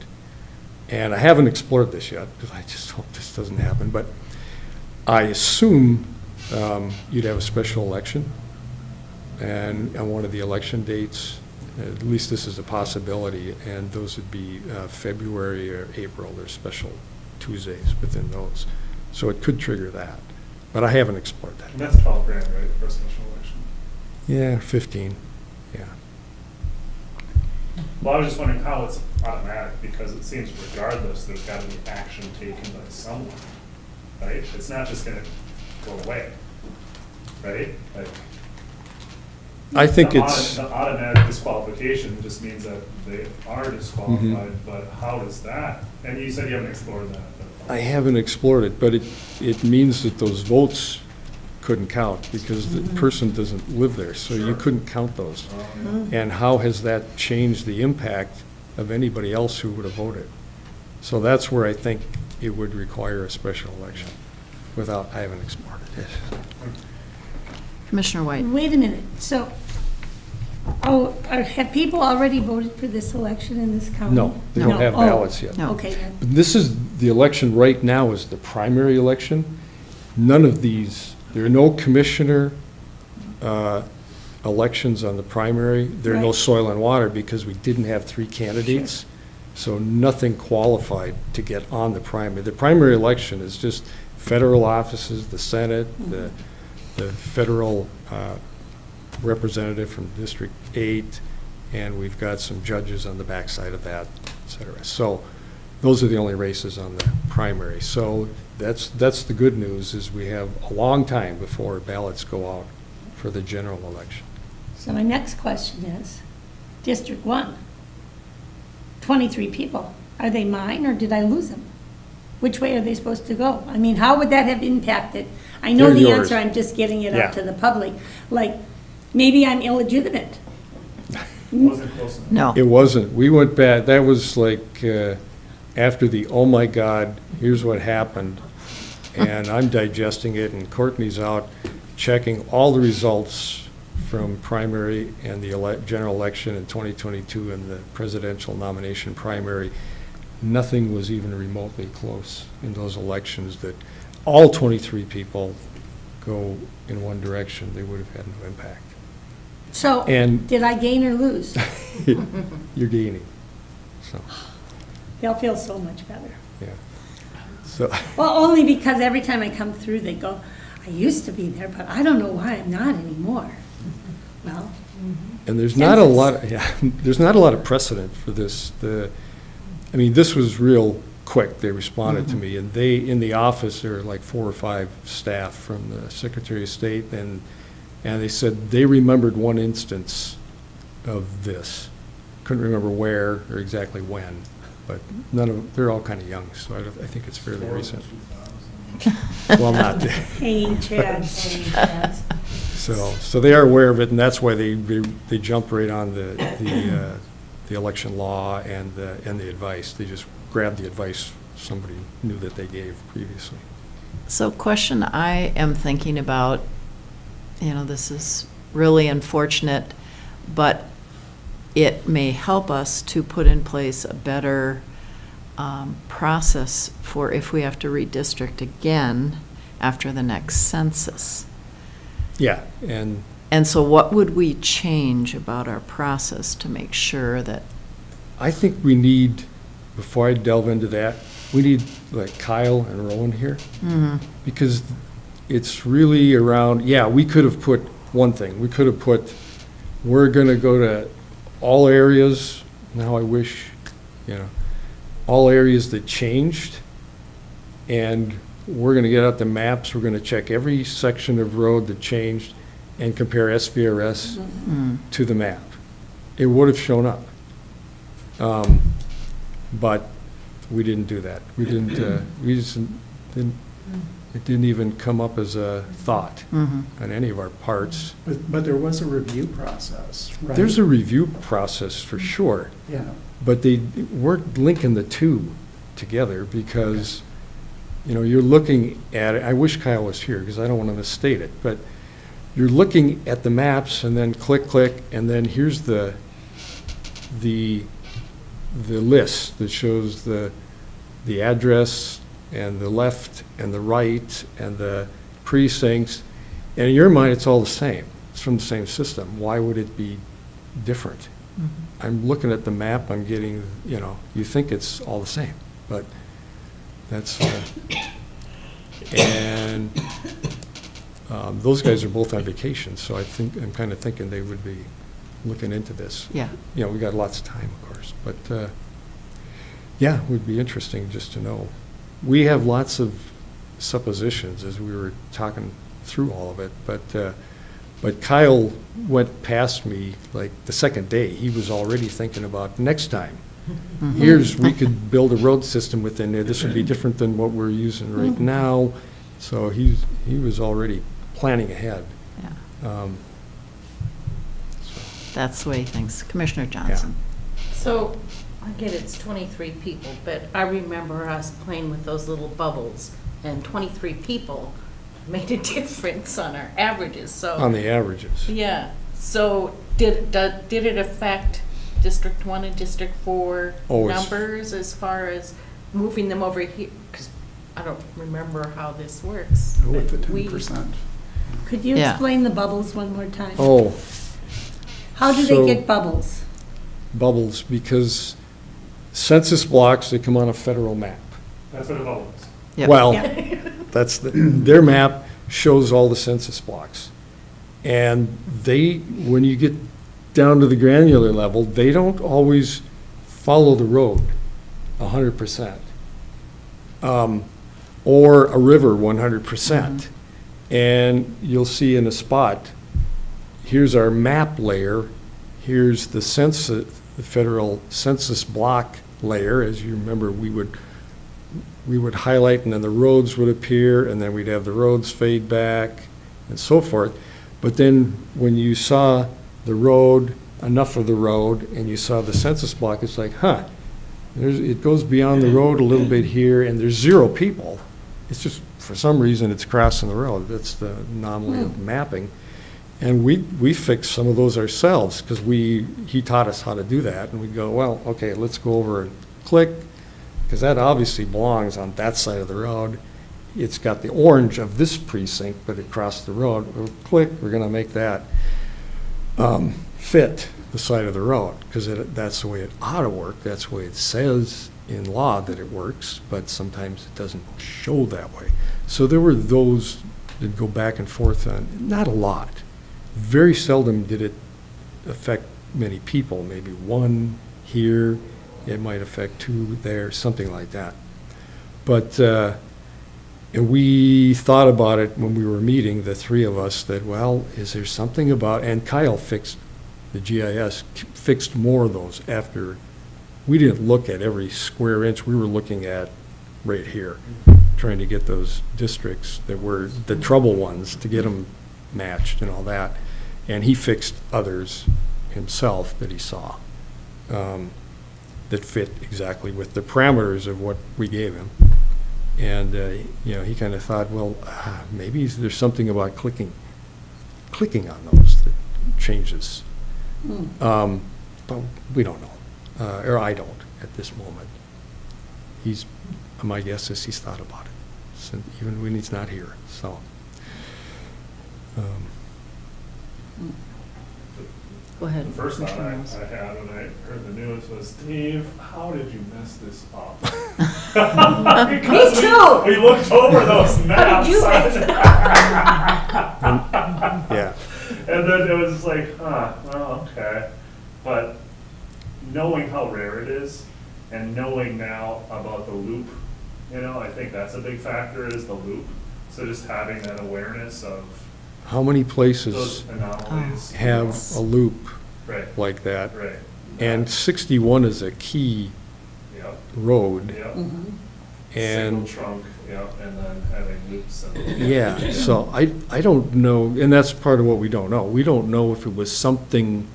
And I haven't explored this yet because I just hope this doesn't happen. But I assume you'd have a special election, and on one of the election dates, at least this is a possibility, and those would be February or April. There's special Tuesdays within those. So it could trigger that. But I haven't explored that. And that's $12,000, right, for a special election? Yeah, 15, yeah. Well, I was just wondering how it's automatic, because it seems regardless, there's got to be action taken by someone, right? It's not just going to go away, right? Like, I think the it's. The automatic disqualification just means that they are disqualified, but how does that? And you said you haven't explored that. I haven't explored it, but it means that those votes couldn't count because the person doesn't live there, so you couldn't count those. And how has that changed the impact of anybody else who would have voted? So that's where I think it would require a special election. I haven't explored it. Commissioner White. Wait a minute, so, have people already voted for this election in this county? No, they don't have ballots yet. No. Okay, then. But this is, the election right now is the primary election. None of these, there are no commissioner elections on the primary. There are no Right. soil and water because we didn't have 3 candidates. So nothing qualified to get on the primary. The primary election is just federal offices, the Senate, the federal representative from District 8, and we've got some judges on the backside of that, et cetera. So those are the only races on the primary. So that's the good news, is we have a long time before ballots go out for the general election. So my next question is, District 1, 23 people, are they mine or did I lose them? Which way are they supposed to go? I mean, how would that have impacted? I know They're the yours. answer, I'm just getting it Yeah. out to the public. Like, maybe I'm illegitimate. Wasn't close enough. No. It wasn't. We went back, that was like after the, oh my God, here's what happened. And I'm digesting it, and Courtney's out checking all the results from primary and the general election in 2022 and the presidential nomination primary. Nothing was even remotely close in those elections that all 23 people go in one direction. They would have had no impact. So, And- did I gain or lose? You're gaining, so, They'll feel so much better. yeah. So, Well, only because every time I come through, they go, I used to be there, but I don't know why I'm not anymore. Well, and there's not a lot, yeah, there's not a lot of precedent for this. I mean, this was real quick. They responded to me, and in the office, there were like 4 or 5 staff from the Secretary of State, and they said they remembered one instance of this. Couldn't remember where or exactly when, but they're all kind of young, so I think it's fairly recent. Well, not, hanging Chad. so they are aware of it, and that's why they jumped right on the election law and the advice. They just grabbed the advice somebody knew that they gave previously. So question I am thinking about, this is really unfortunate, but it may help us to put in place a better process for if we have to redistrict again after the next census. Yeah, And so what would we change about our process to make sure that, I think we need, before I delve into that, we need like Kyle and Rowan here, because it's really around, we could have put one thing. We could have put, we're going to go to all areas, now I wish, all areas that changed, and we're going to get out the maps, we're going to check every section of road that changed and compare SVRS to the map. It would have shown up. But we didn't do that. We just didn't, it didn't even come up as a thought on any of our parts. But there was a review process, right? There's a review process for sure, Yeah. but they weren't linking the two together because, you're looking at it. I wish Kyle was here because I don't want to misstate it, but you're looking at the maps and then click, click, and then here's the list that shows the address and the left and the right and the precincts. And in your mind, it's all the same. It's from the same system. Why would it be different? I'm looking at the map, I'm getting, you think it's all the same, but that's, and those guys are both on vacation, so I'm kind of thinking they would be looking into this. yeah. We got lots of time, of course, but, it would be interesting just to know. We have lots of suppositions as we were talking through all of it, but Kyle went past me like the second day. He was already thinking about next time. We could build a road system within there. This would be different than what we're using right now. So he was already planning ahead. Yeah. That's the way things. Commissioner Johnson. So, I get it's 23 people, but I remember us playing with those little bubbles, and 23 people made a difference on our averages, so. On the averages. Yeah, so did it affect District 1 and District 4 Oh, it's- numbers as far as moving them over here? Because I don't remember how this works. With the but we- 10%. Could you Yeah. explain the bubbles one more time? Oh, How do so- they get bubbles? bubbles, because census blocks, they come on a federal map. That's what it all is. Yep. Well, Yeah. that's, their map shows all the census blocks. And when you get down to the granular level, they don't always follow the road 100%. Or a river 100%. And you'll see in a spot, here's our map layer, here's the census, the federal census block layer. As you remember, we would highlight, and then the roads would appear, and then we'd have the roads fade back, and so forth. But then when you saw the road, enough of the road, and you saw the census block, it's like, it goes beyond the road a little bit here, and there's 0 people. It's just for some reason, it's crossing the road. That's the anomaly of mapping. And we fixed some of those ourselves, because he taught us how to do that, and we'd go, well, okay, let's go over and click, because that obviously belongs on that side of the road. It's got the orange of this precinct, but it crossed the road. We'll click, we're gonna make that fit the side of the road, because that's the way it ought to work. That's the way it says in law that it works, but sometimes it doesn't show that way. So there were those that go back and forth on, not a lot. Very seldom did it affect many people, maybe one here, it might affect two there, something like that. But and we thought about it when we were meeting, the three of us, that, well, is there something about, and Kyle fixed, the GIS, fixed more of those after, we didn't look at every square inch, we were looking at right here, trying to get those districts that were the trouble ones, to get them matched and all that. And he fixed others himself that he saw that fit exactly with the parameters of what we gave him. And, you know, he kind of thought, well, maybe there's something about clicking on those that changes. But we don't know, or I don't at this moment. My guess is he's thought about it, even when he's not here, so. Go ahead. The first thought I Commissioner Mills. had when I heard the news was, Steve, how did you mess this up? Me too. We looked over those maps. How did you mess it Yeah. And then it was just like, well, okay. But knowing how rare it is, and knowing now about the loop, you know, I think that's a big factor, is the loop. So just having that awareness of How many places those anomalies. have a loop Right, like that? right. And 61 is a key Yep, road. yep. Mm-hmm. Single And, trunk, yep, and then having loops and. yeah, so I don't know, and that's part of what we don't know. We don't know if it was something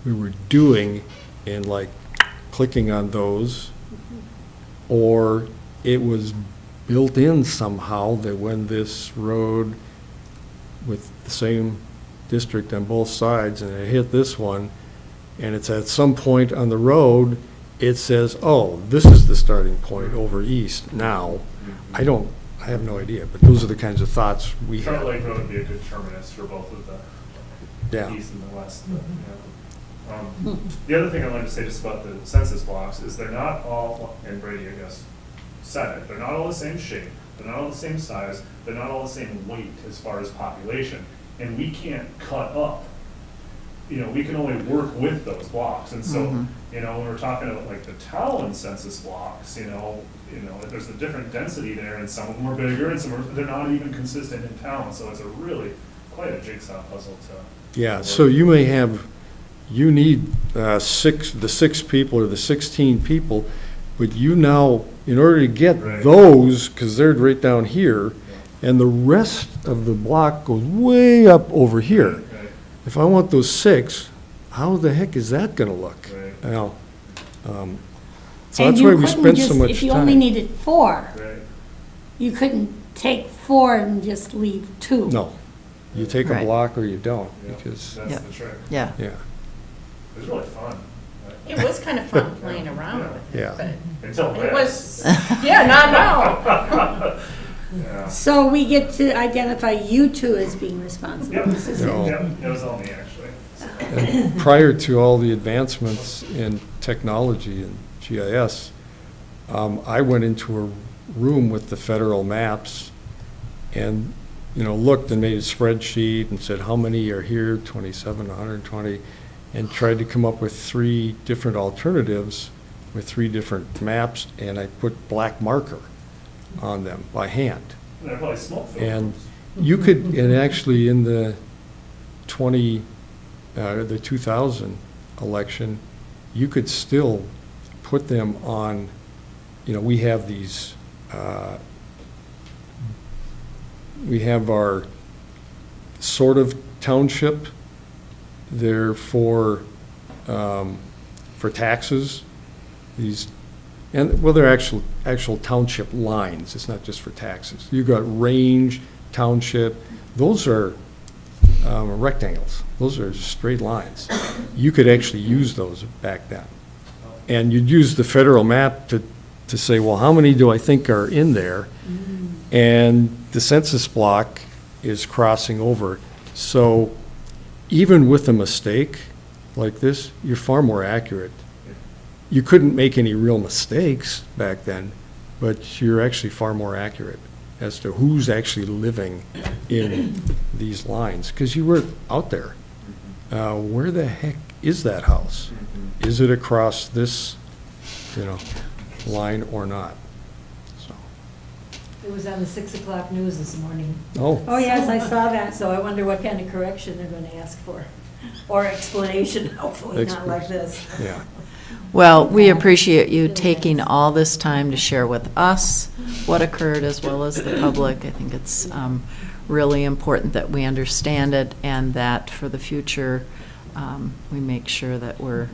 we were doing and like clicking on those, or it was built in somehow that when this road with the same district on both sides, and it hit this one, and it's at some point on the road, it says, oh, this is the starting point over east now. I have no idea, but those are the kinds of thoughts we Trout have. Lake Road would be a good terminus for both of the Yeah. east and the west, but, yeah. The other thing I wanted to say just about the census blocks is they're not all, and Brady, I guess, said it, they're not all the same shape, they're not all the same size, they're not all the same weight as far as population, and we can't cut up. You know, we can only work with those blocks, and so, you know, when we're talking about like the town census blocks, you know, there's a different density there, and some of them are bigger, and some are, they're not even consistent in town, so it's a really quite a jigsaw puzzle to. Yeah, so you may have, you need the 6 people or the 16 people, but you now, in order to get Right. those, because they're right down here, and the rest of the block goes way up over here. Right, If I want those 6, how the heck is that gonna look? right, You know, so that's why we spent so much If you only time. needed 4, right. you couldn't take 4 and just leave 2. No, you take a Right. block or you don't, Yeah, because, that's Yeah. the trick. Yeah. yeah, It was really fun. It was kind of fun playing around with it, Yeah. but Until it this. was, yeah, not now. Yeah. So we get to identify you two as being responsible. Yep, This is it. No. yep, it was all me, actually. And prior to all the advancements in technology and GIS, I went into a room with the federal maps and, you know, looked and made a spreadsheet and said, how many are here, 27, 120, and tried to come up with 3 different alternatives with 3 different maps, and I put black marker on them by hand. And I probably smoked them. And you could, and actually in the 2000 election, you could still put them on, you know, we have these, we have our sort of township, they're for taxes, these And, well, they're actual township lines, it's not just for taxes. You've got range, township, those are rectangles, those are straight lines. You could actually use those back then. And you'd use the federal map to say, well, how many do I think are in there? And the census block is crossing over. So even with a mistake like this, you're far more accurate. You couldn't make any real mistakes back then, but you're actually far more accurate as to who's actually living in these lines, because you were out there. Where the heck is that house? Is it across this, line or not? So. It was on the 6 o'clock news this morning. Oh. Oh, yes, I saw that. So I wonder what kind of correction they're gonna ask for, or explanation, hopefully not like this. Yeah. Well, we appreciate you taking all this time to share with us what occurred as well as the public. I think it's really important that we understand it and that for the future, we make sure that we're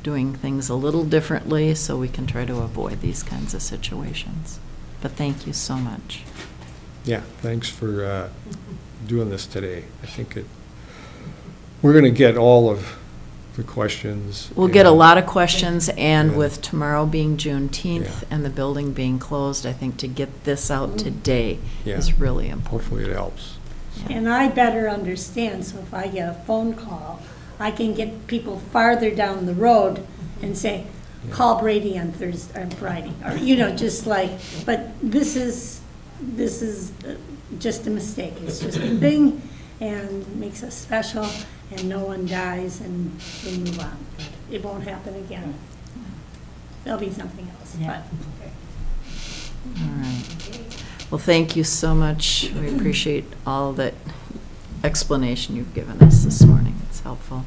doing things a little differently so we can try to avoid these kinds of situations. But thank you so much. Yeah, thanks for doing this today. I think we're going to get all of the questions. We'll get a and- lot of questions, and Yeah. with tomorrow being Juneteenth Yeah. and the building being closed, I think to get this out today Yeah. is really important. Hopefully it helps. And I better understand, so if I get a phone call, I can get people farther down the road and say, call Brady on Thursday, on Friday, or, just like, but this is just a mistake. It's just a thing, and makes us special, and no one dies, and we move on. It won't happen again. There'll be something else, Yeah. but. All right. Well, thank you so much. We appreciate all that explanation you've given us this morning. It's helpful.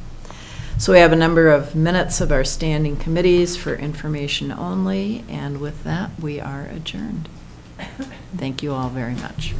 So we have a number of minutes of our standing committees for information only, and with that, we are adjourned. Thank you all very much.